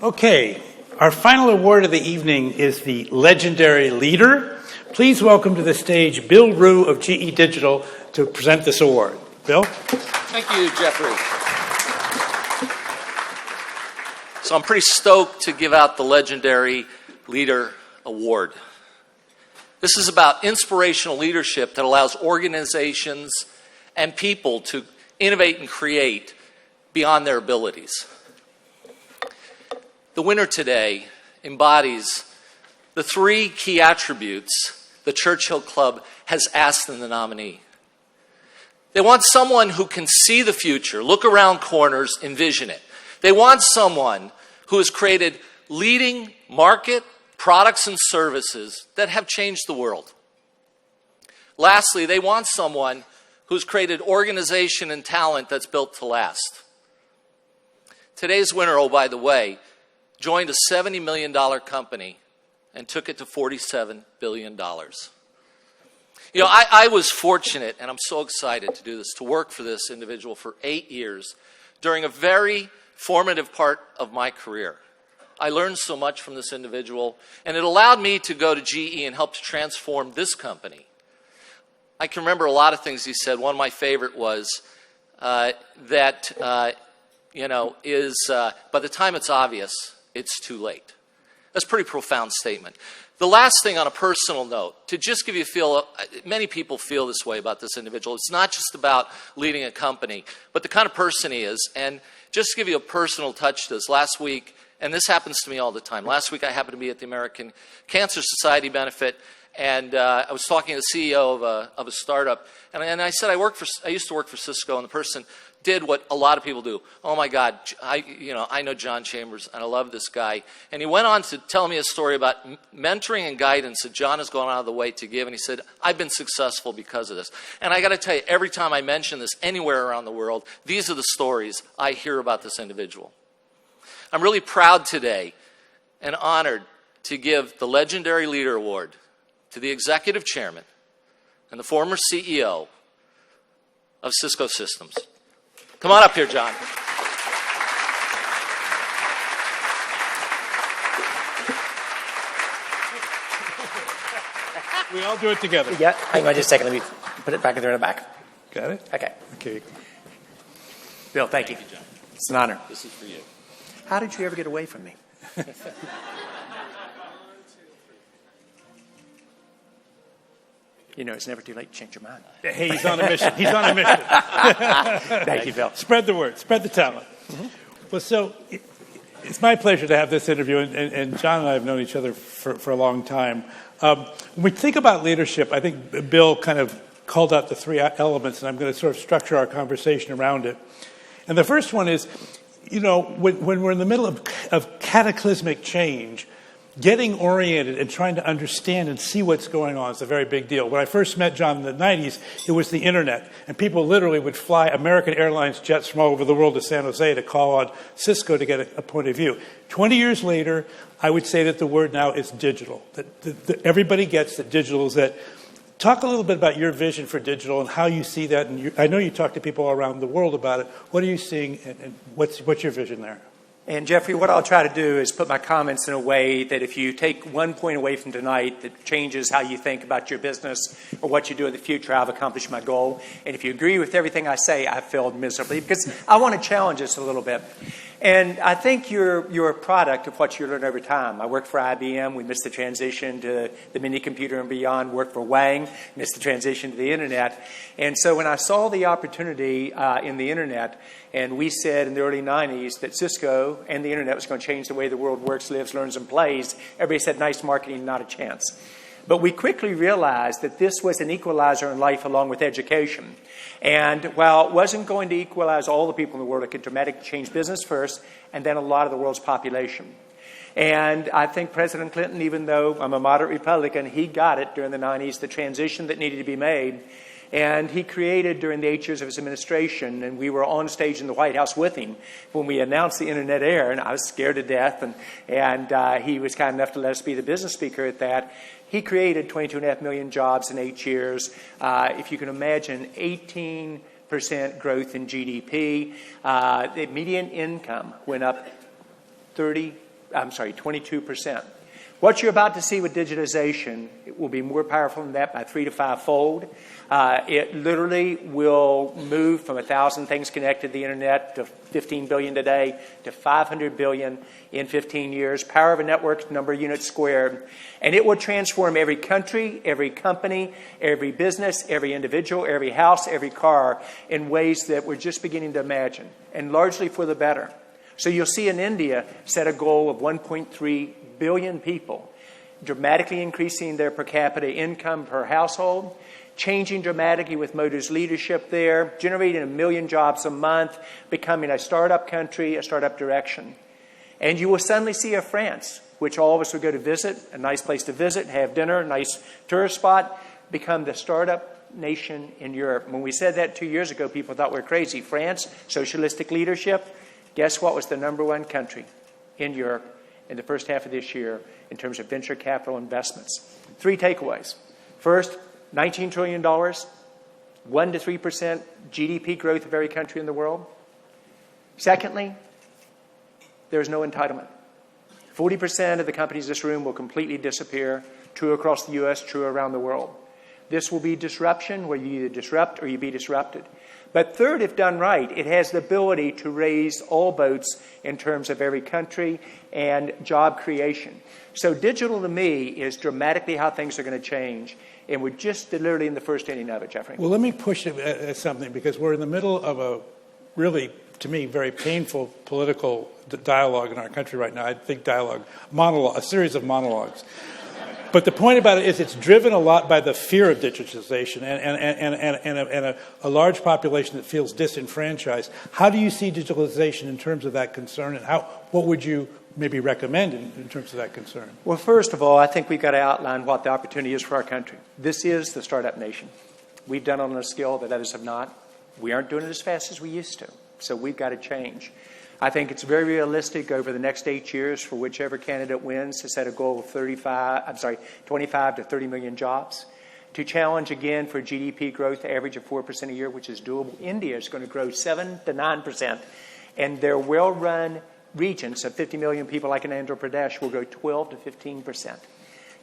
Okay, our final award of the evening is the Legendary Leader. Please welcome to the stage Bill Rue of GE Digital to present this award. Bill? Thank you, Geoffrey. So I'm pretty stoked to give out the Legendary Leader Award. This is about inspirational leadership that allows organizations and people to innovate and create beyond their abilities. The winner today embodies the three key attributes the Churchill Club has asked in the nominee. They want someone who can see the future, look around corners, envision it. They want someone who has created leading market products and services that have changed the world. Lastly, they want someone who's created organization and talent that's built to last. Today's winner, oh, by the way, joined a $70 million company and took it to $47 billion. You know, I was fortunate, and I'm so excited to do this, to work for this individual for 8 years during a very formative part of my career. I learned so much from this individual, and it allowed me to go to GE and help to transform this company. I can remember a lot of things he said. One of my favorite was by the time it's obvious, it's too late. That's a pretty profound statement. The last thing on a personal note, to just give you a feel, many people feel this way about this individual. It's not just about leading a company, but the kind of person he is. And just to give you a personal touch to this, last week, and this happens to me all the time, last week I happened to be at the American Cancer Society benefit, and I was talking to the CEO of a startup, and I said I used to work for Cisco, and the person did what a lot of people do. Oh my God, I know John Chambers, and I love this guy. And he went on to tell me a story about mentoring and guidance that John has gone out of the way to give. And he said, I've been successful because of this. And I got to tell you, every time I mention this anywhere around the world, these are the stories I hear about this individual. I'm really proud today and honored to give the Legendary Leader Award to the executive chairman and the former CEO of Cisco Systems. Come on up here, John. We all do it together. Yeah, hang on just a second. Let me put it back in there in the back. Got it? Okay. Okay. Bill, thank you. John. It's an honor. This is for you. How did you ever get away from me? You know, it's never too late to change your mind. Hey, he's on a mission. He's on a mission. Thank you, Bill. Spread the word. Spread the talent. Mm-hmm. Well, so it's my pleasure to have this interview, and John and I have known each other for a long time. When we think about leadership, I think Bill kind of called out the three elements, and I'm going to sort of structure our conversation around it. And the first one is, you know, when we're in the middle of cataclysmic change, getting oriented and trying to understand and see what's going on is a very big deal. When I first met John in the 90s, it was the internet. And people literally would fly American Airlines jets from all over the world to San Jose to call on Cisco to get a point of view. 20 years later, I would say that the word now is digital. That everybody gets that digital is that. Talk a little bit about your vision for digital and how you see that. And I know you talk to people around the world about it. What are you seeing, and what's your vision there? And Geoffrey, what I'll try to do is put my comments in a way that if you take one point away from tonight that changes how you think about your business or what you do in the future, I've accomplished my goal. And if you agree with everything I say, I've failed miserably because I want to challenge us a little bit. And I think you're a product of what you learn over time. I worked for IBM. We missed the transition to the mini computer and beyond. Worked for Wang. Missed the transition to the Internet. And so when I saw the opportunity in the Internet, and we said in the early 90s that Cisco and the Internet was going to change the way the world works, lives, learns, and plays, everybody said, nice marketing, not a chance. But we quickly realized that this was an equalizer in life along with education. And while it wasn't going to equalize all the people in the world, it could dramatically change business first and then a lot of the world's population. And I think President Clinton, even though I'm a moderate Republican, he got it during the 90s, the transition that needed to be made. And he created during the 8 years of his administration, and we were on stage in the White House with him when we announced the Internet Air, and I was scared to death, and he was kind enough to let us be the business speaker at that. He created 22.5 million jobs in 8 years. If you can imagine, 18% growth in GDP. The median income went up 22%. What you're about to see with digitization, it will be more powerful than that by 3 to 5-fold. It literally will move from 1,000 things connected to the Internet to 15 billion today to 500 billion in 15 years. Power of a network, number of units squared. And it will transform every country, every company, every business, every individual, every house, every car in ways that we're just beginning to imagine, and largely for the better. So you'll see in India set a goal of 1.3 billion people, dramatically increasing their per capita income per household, changing dramatically with Modi's leadership there, generating 1 million jobs a month, becoming a startup country, a startup direction. And you will suddenly see a France, which all of us would go to visit, a nice place to visit, have dinner, a nice tourist spot, become the startup nation in Europe. When we said that 2 years ago, people thought we were crazy. France, socialistic leadership, guess what was the number 1 country in Europe in the first half of this year in terms of venture capital investments? 3 takeaways. First, $19 trillion, 1 to 3% GDP growth of every country in the world. Secondly, there's no entitlement. 40% of the companies in this room will completely disappear. True across the U.S., true around the world. This will be disruption, where you either disrupt or you be disrupted. But third, if done right, it has the ability to raise all boats in terms of every country and job creation. So digital to me is dramatically how things are going to change. And we're just literally in the first inning of it, Geoffrey. Well, let me push it at something, because we're in the middle of a really, to me, very painful political dialogue in our country right now. I think monologue, a series of monologues. But the point about it is it's driven a lot by the fear of digitization and a large population that feels disenfranchised. How do you see digitalization in terms of that concern, and what would you maybe recommend in terms of that concern? Well, first of all, I think we've got to outline what the opportunity is for our country. This is the startup nation. We've done it on a scale that others have not. We aren't doing it as fast as we used to. So we've got to change. I think it's very realistic over the next 8 years for whichever candidate wins to set a goal of 25 to 30 million jobs. To challenge again for GDP growth average of 4% a year, which is doable. India is going to grow 7 to 9%. And their well-run regions of 50 million people like in Andhra Pradesh will grow 12 to 15%.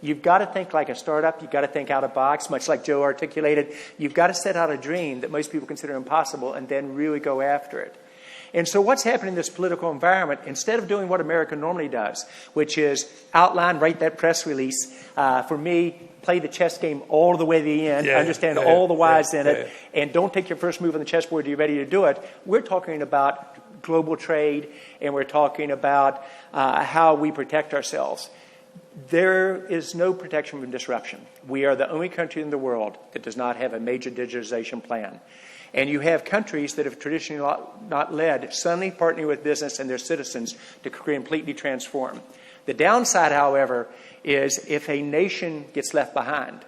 You've got to think like a startup. You've got to think out of the box, much like Joe articulated. You've got to set out a dream that most people consider impossible and then really go after it. And so what's happening in this political environment, instead of doing what America normally does, which is outline, write that press release, for me, play the chess game all the way to the end, understand all the whys in it, and don't take your first move on the chessboard till you're ready to do it. We're talking about global trade, and we're talking about how we protect ourselves. There is no protection from disruption. We are the only country in the world that does not have a major digitization plan. And you have countries that have traditionally not led, suddenly partnering with business and their citizens to completely transform. The downside, however, is if a nation gets left behind,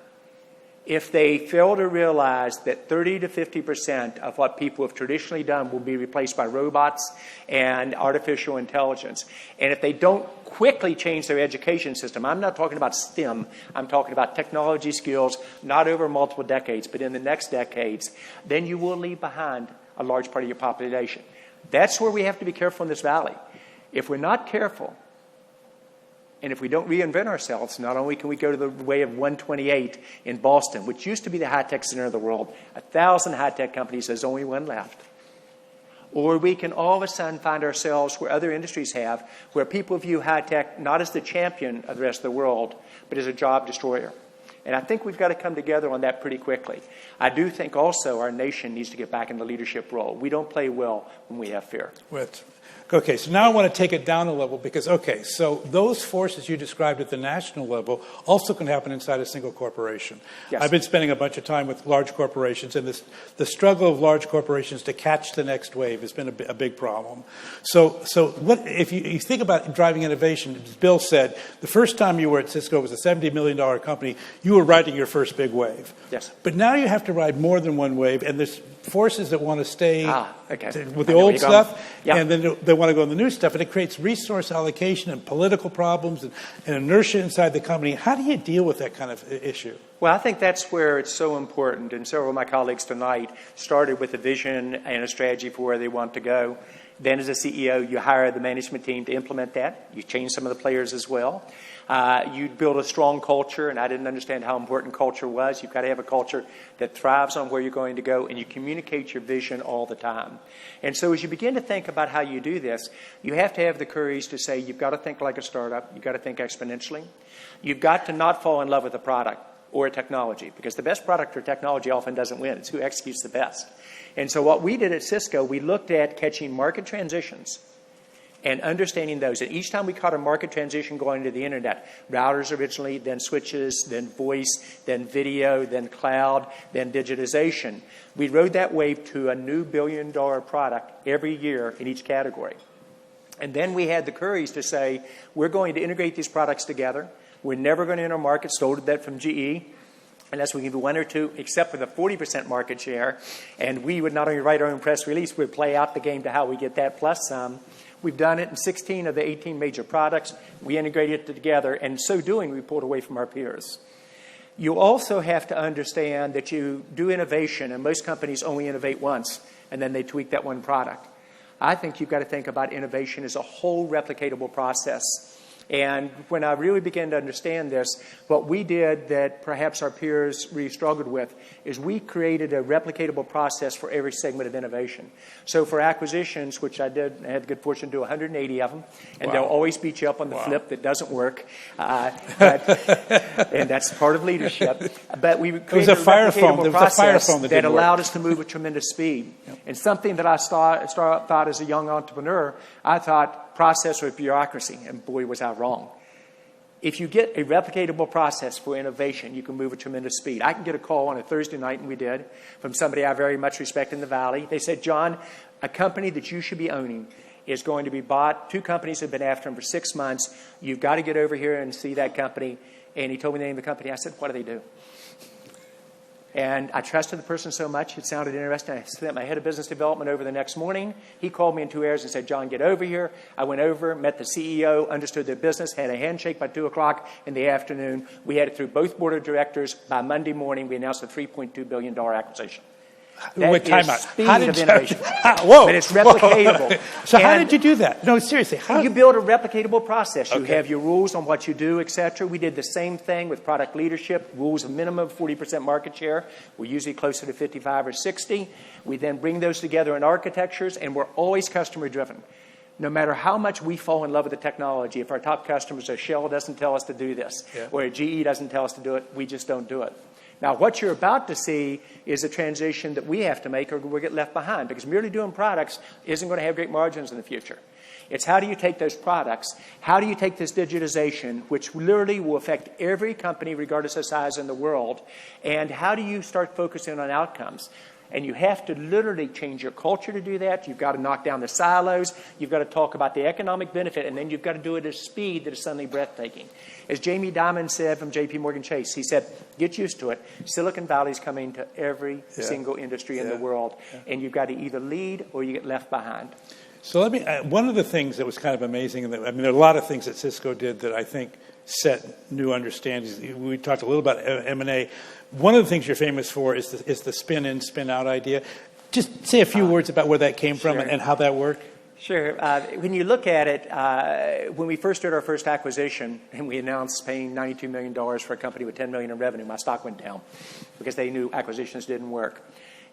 if they fail to realize that 30 to 50% of what people have traditionally done will be replaced by robots and artificial intelligence, and if they don't quickly change their education system, I'm not talking about STEM, I'm talking about technology skills, not over multiple decades, but in the next decades, then you will leave behind a large part of your population. That's where we have to be careful in this valley. If we're not careful, and if we don't reinvent ourselves, not only can we go to the way of 128 in Boston, which used to be the high-tech center of the world, 1,000 high-tech companies, there's only one left. Or we can all of a sudden find ourselves where other industries have, where people view high tech not as the champion of the rest of the world, but as a job destroyer. And I think we've got to come together on that pretty quickly. I do think also our nation needs to get back in the leadership role. We don't play well when we have fear. Okay, so now I want to take it down a level because, okay, so those forces you described at the national level also can happen inside a single corporation. Yes. I've been spending a bunch of time with large corporations, and the struggle of large corporations to catch the next wave has been a big problem. So what if you think about driving innovation, as Bill said, the first time you were at Cisco, it was a $70 million company, you were riding your first big wave. Yes. But now you have to ride more than one wave, and there's forces that want to stay with the I know old where you're stuff, going. and then they want to go on the new stuff, and it creates resource allocation and political problems and inertia inside the company. How do you deal with that kind of issue? Well, I think that's where it's so important, and several of my colleagues tonight started with a vision and a strategy for where they want to go. Then as a CEO, you hire the management team to implement that. You change some of the players as well. You build a strong culture, and I didn't understand how important culture was. You've got to have a culture that thrives on where you're going to go, and you communicate your vision all the time. And so as you begin to think about how you do this, you have to have the courage to say you've got to think like a startup. You've got to think exponentially. You've got to not fall in love with a product or a technology, because the best product or technology often doesn't win. It's who executes the best. And so what we did at Cisco, we looked at catching market transitions and understanding those. And each time we caught a market transition going to the internet, routers originally, then switches, then voice, then video, then cloud, then digitization, we rode that wave to a new billion-dollar product every year in each category. And then we had the courage to say, we're going to integrate these products together. We're never going to enter markets, stole that from GE, unless we give you one or two, except for the 40% market share. And we would not only write our own press release, we'd play out the game to how we get that plus some. We've done it in 16 of the 18 major products. We integrated it together, and in so doing, we pulled away from our peers. You also have to understand that you do innovation, and most companies only innovate once, and then they tweak that one product. I think you've got to think about innovation as a whole replicatable process. And when I really began to understand this, what we did that perhaps our peers really struggled with is we created a replicatable process for every segment of innovation. So for acquisitions, which I did, I had the good fortune to do 180 of them, and they'll always beat you up on the flip that doesn't work. And that's part of leadership. But we created a replicatable process that allowed us to move at tremendous speed. Yep. And something that I thought as a young entrepreneur, I thought process or bureaucracy, and boy, was I wrong. If you get a replicatable process for innovation, you can move at tremendous speed. I can get a call on a Thursday night, and we did, from somebody I very much respect in the Valley. They said, John, a company that you should be owning is going to be bought. 2 companies have been after him for 6 months. You've got to get over here and see that company. And he told me the name of the company. I said, what do they do? And I trusted the person so much, it sounded interesting. I sent my head of business development over the next morning. He called me in 2 hours and said, John, get over here. I went over, met the CEO, understood their business, had a handshake by 2 o'clock in the afternoon. We had it through both board of directors. By Monday morning, we announced a $3.2 billion acquisition. That is speed of innovation. But it's replicatable. So how did you do that? No, seriously. How? You build a replicatable process. You have your rules on what you do, etc. We did the same thing with product leadership. Rules of minimum 40% market share. We're usually closer to 55 or 60. We then bring those together in architectures, and we're always customer driven. No matter how much we fall in love with the technology, if our top customers, a Shell doesn't tell us to do this, or a GE doesn't tell us to do it, we just don't do it. Now, what you're about to see is a transition that we have to make or we'll get left behind, because merely doing products isn't going to have great margins in the future. It's how do you take those products, how do you take this digitization, which literally will affect every company regardless of size in the world, and how do you start focusing on outcomes? And you have to literally change your culture to do that. You've got to knock down the silos. You've got to talk about the economic benefit. And then you've got to do it at a speed that is suddenly breathtaking. As Jamie Dimon said from J.P. Morgan Chase, he said, get used to it. Silicon Valley's coming to every single industry in the world. And you've got to either lead or you get left behind. So let me, one of the things that was kind of amazing, and there are a lot of things that Cisco did that I think set new understandings. We talked a little about M&A. One of the things you're famous for is the spin-in, spin-out idea. Just say a few words about where that came from and how that worked. Sure. When you look at it, when we first did our first acquisition and we announced paying $92 million for a company with $10 million in revenue, my stock went down because they knew acquisitions didn't work.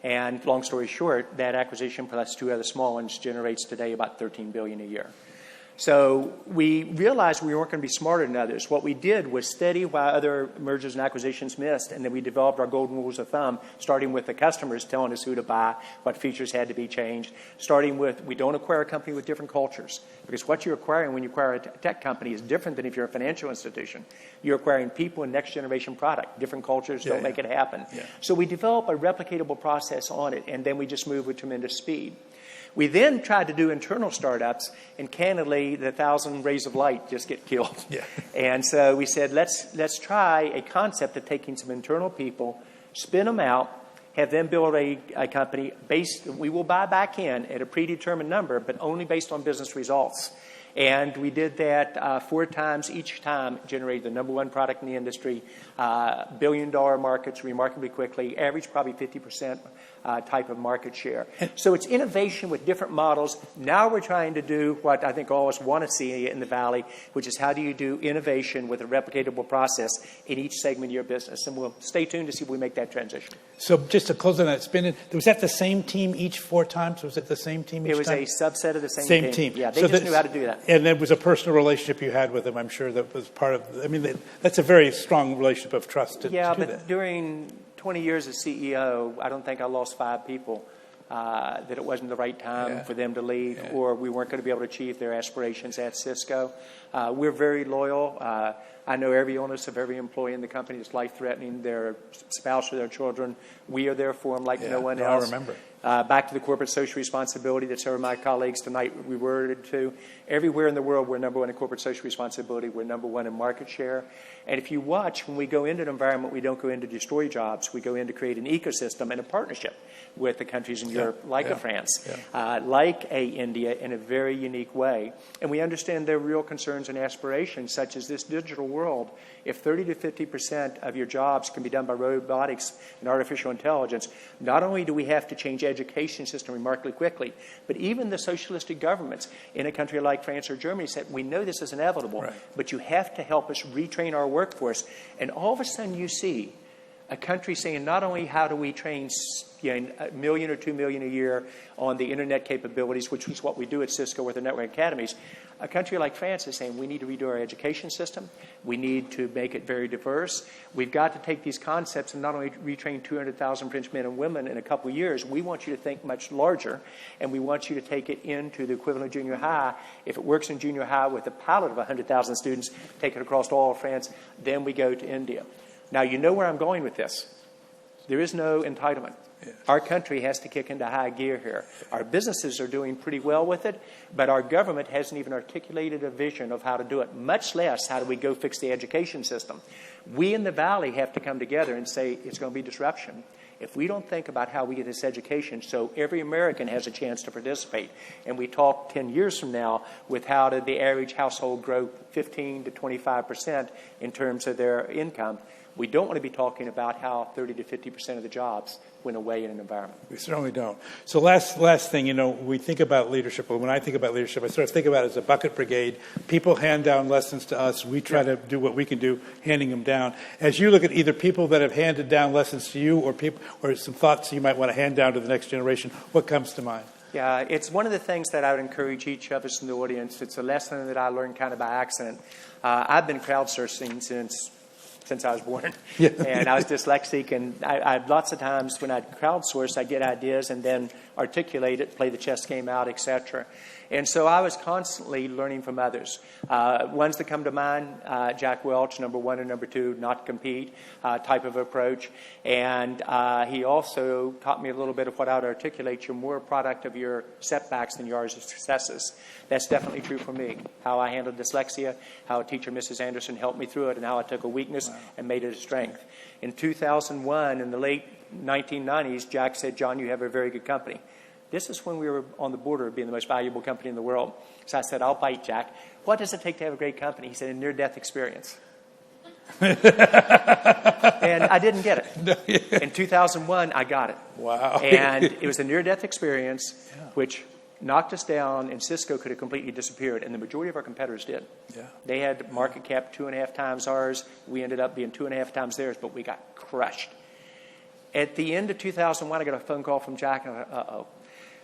And long story short, that acquisition plus 2 other small ones generates today about $13 billion a year. So we realized we weren't going to be smarter than others. What we did was study while other mergers and acquisitions missed, and then we developed our golden rules of thumb, starting with the customers telling us who to buy, what features had to be changed, starting with we don't acquire a company with different cultures, because what you're acquiring when you acquire a tech company is different than if you're a financial institution. You're acquiring people and next-generation product. Different cultures don't make it happen. Yeah. So we develop a replicatable process on it, and then we just move with tremendous speed. We then tried to do internal startups, and candidly, the 1,000 rays of light just get killed. Yeah. And so we said, let's try a concept of taking some internal people, spin them out, have them build a company based. We will buy back in at a predetermined number, but only based on business results. And we did that 4 times. Each time generated the number 1 product in the industry, billion-dollar markets remarkably quickly, average probably 50% type of market share. So it's innovation with different models. Now we're trying to do what I think all of us want to see in the Valley, which is how do you do innovation with a replicatable process in each segment of your business. And we'll stay tuned to see if we make that transition. So just to close on that spin, was that the same team each 4 times? Was it the same team each time? It was a subset of the same team. Yeah, they just knew how to do that. And there was a personal relationship you had with them, I'm sure that was part of, I mean, that's a very strong relationship of trust to do that. But during 20 years as CEO, I don't think I lost 5 people that it wasn't the right time for them to leave or we weren't going to be able to achieve their aspirations at Cisco. We're very loyal. I know every illness of every employee in the company is life-threatening. Their spouse or their children, we are there for them like no one else. I remember. Back to the corporate social responsibility that some of my colleagues tonight reverted to. Everywhere in the world, we're number 1 in corporate social responsibility. We're number 1 in market share. And if you watch, when we go into an environment, we don't go in to destroy jobs. We go in to create an ecosystem and a partnership with the countries in Europe, like a France, like a India, in a very unique way. And we understand their real concerns and aspirations, such as this digital world. If 30 to 50% of your jobs can be done by robotics and artificial intelligence, not only do we have to change education system remarkably quickly, but even the socialistic governments in a country like France or Germany said, we know this is inevitable, but you have to help us retrain our workforce. And all of a sudden you see a country saying not only how do we train $1 million or $2 million a year on the internet capabilities, which is what we do at Cisco with the network academies, a country like France is saying we need to redo our education system. We need to make it very diverse. We've got to take these concepts and not only retrain 200,000 French men and women in a couple of years, we want you to think much larger, and we want you to take it into the equivalent of junior high. If it works in junior high with a pilot of 100,000 students, take it across all of France, then we go to India. Now, you know where I'm going with this. There is no entitlement. Our country has to kick into high gear here. Our businesses are doing pretty well with it, but our government hasn't even articulated a vision of how to do it, much less how do we go fix the education system. We in the Valley have to come together and say it's going to be disruption. If we don't think about how we get this education so every American has a chance to participate, and we talk 10 years from now with how did the average household grow 15 to 25% in terms of their income, we don't want to be talking about how 30 to 50% of the jobs went away in an environment. We certainly don't. So last thing, we think about leadership, or when I think about leadership, I sort of think about it as a bucket brigade. People hand down lessons to us. We try to do what we can do, handing them down. As you look at either people that have handed down lessons to you or some thoughts you might want to hand down to the next generation, what comes to mind? Yeah, it's one of the things that I would encourage each of us in the audience. It's a lesson that I learned kind of by accident. I've been crowdsourcing since I was born. And I was dyslexic, and I lots of times when I'd crowdsource, I'd get ideas and then articulate it, play the chess game out, etc. And so I was constantly learning from others. Ones that come to mind, Jack Welch, number 1 and number 2, not compete type of approach. And he also taught me a little bit of what I would articulate. You're more a product of your setbacks than you are of successes. That's definitely true for me. How I handled dyslexia, how a teacher, Mrs. Anderson, helped me through it, and how I took a weakness and made it a strength. In 2001, in the late 1990s, Jack said, John, you have a very good company. This is when we were on the border of being the most valuable company in the world. So I said, I'll bite, Jack. What does it take to have a great company? He said, a near-death experience. And I didn't get it. In 2001, I got it. Wow. And it was a near-death experience, which knocked us down, and Cisco could have completely disappeared, and the majority of our competitors did. Yeah. They had market cap 2.5 times ours. We ended up being 2.5 times theirs, but we got crushed. At the end of 2001, I got a phone call from Jack, and I thought, uh-oh.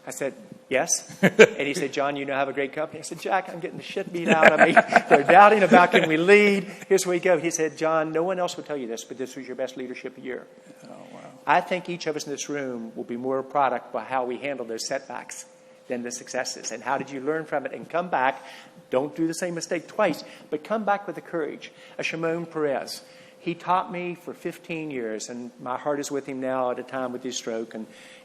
I said, yes. And he said, John, you now have a great company. I said, Jack, I'm getting the shit beat out of me. They're doubting about can we lead. Here's where we go. He said, John, no one else would tell you this, but this was your best leadership year. Oh, wow. I think each of us in this room will be more a product by how we handle those setbacks than the successes. And how did you learn from it and come back? Don't do the same mistake twice, but come back with the courage. Shimon Peres. He taught me for 15 years, and my heart is with him now at a time with his stroke,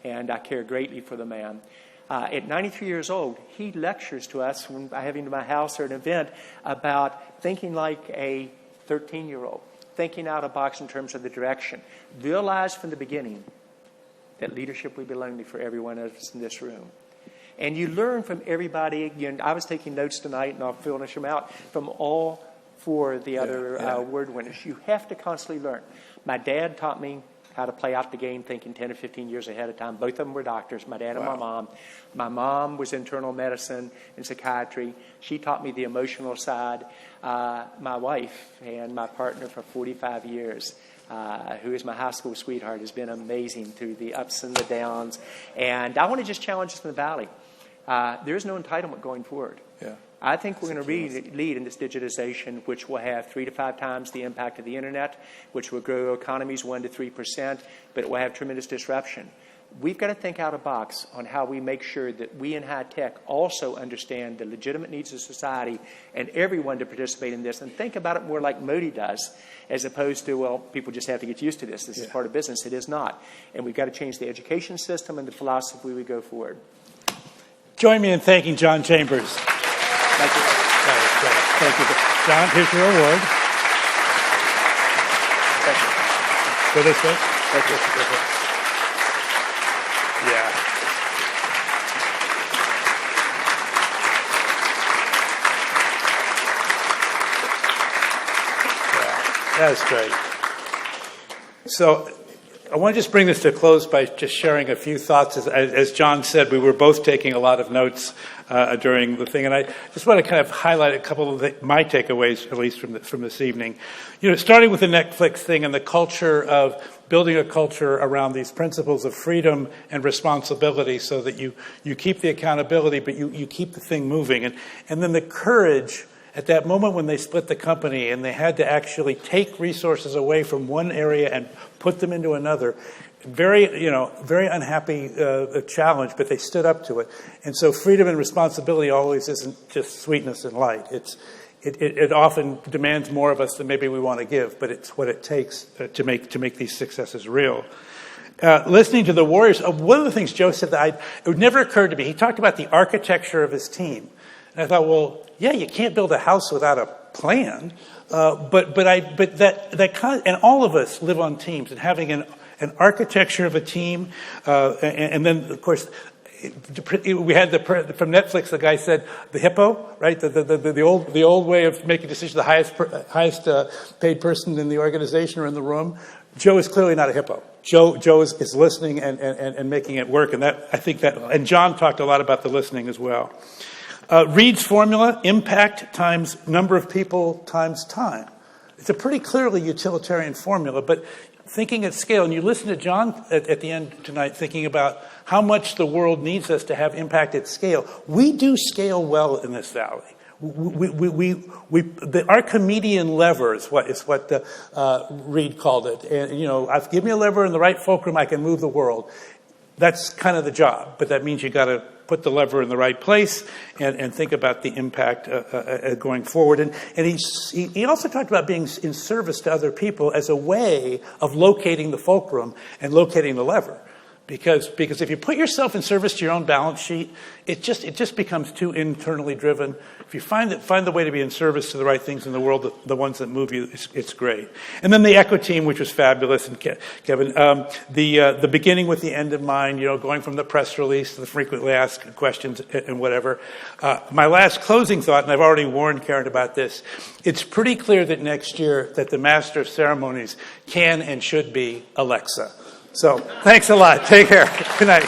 and I care greatly for the man. At 93 years old, he lectures to us when I have him to my house or an event about thinking like a 13-year-old, thinking out of the box in terms of the direction. Realize from the beginning that leadership will be lonely for every one of us in this room. And you learn from everybody. Again, I was taking notes tonight, and I'll finish them out, from all four of the other award winners. You have to constantly learn. My dad taught me how to play out the game thinking 10 or 15 years ahead of time. Both of them were doctors, my dad and my mom. My mom was internal medicine and psychiatry. She taught me the emotional side. My wife and my partner for 45 years, who is my high school sweetheart, has been amazing through the ups and the downs. And I want to just challenge us in the Valley. There is no entitlement going forward. Yeah. I think we're going to lead in this digitization, which will have 3 to 5 times the impact of the internet, which will grow economies 1 to 3%, but it will have tremendous disruption. We've got to think out of the box on how we make sure that we in high tech also understand the legitimate needs of society and everyone to participate in this, and think about it more like Modi does, as opposed to, well, people just have to get used to this. This is part of business. It is not. And we've got to change the education system and the philosophy we go forward. Join me in thanking John Chambers. Thank you. Thank you. John, here's your award. Thank you. Go this way. Thank you. Yeah. That's great. So I want to just bring this to a close by just sharing a few thoughts. As John said, we were both taking a lot of notes during the thing, and I just want to kind of highlight a couple of my takeaways, at least from this evening. You know, starting with the Netflix thing and the culture of building a culture around these principles of freedom and responsibility, so that you keep the accountability, but you keep the thing moving, and then the courage. At that moment when they split the company and they had to actually take resources away from one area and put them into another, very unhappy challenge, but they stood up to it. And so freedom and responsibility always isn't just sweetness and light. It often demands more of us than maybe we want to give, but it's what it takes to make these successes real. Listening to the Warriors, one of the things Joe said that it would never occur to me, he talked about the architecture of his team. And I thought, well, yeah, you can't build a house without a plan, but that kind of, and all of us live on teams, and having an architecture of a team, and then of course we had from Netflix. The guy said the hippo, right? The old way of making decisions. The highest paid person in the organization or in the room. Joe is clearly not a hippo. Joe is listening and making it work, and that I think that. And John talked a lot about the listening as well. Reed's formula, impact times number of people times time. It's a pretty clearly utilitarian formula, but thinking at scale, and you listen to John at the end tonight thinking about how much the world needs us to have impact at scale. We do scale well in this valley. Our comedian lever is what Reed called it. And, give me a lever in the right fulcrum, I can move the world. That's kind of the job, but that means you got to put the lever in the right place and think about the impact going forward. And he also talked about being in service to other people as a way of locating the fulcrum and locating the lever. Because if you put yourself in service to your own balance sheet, it just becomes too internally driven. If you find the way to be in service to the right things in the world, the ones that move you, it's great. And then the Echo team, which was fabulous, and Kevin, the beginning with the end in mind, going from the press release to the frequently asked questions and whatever. My last closing thought, and I've already warned Karen about this, it's pretty clear that next year that the Master of Ceremonies can and should be Alexa. So, thanks a lot. Take care. Good night.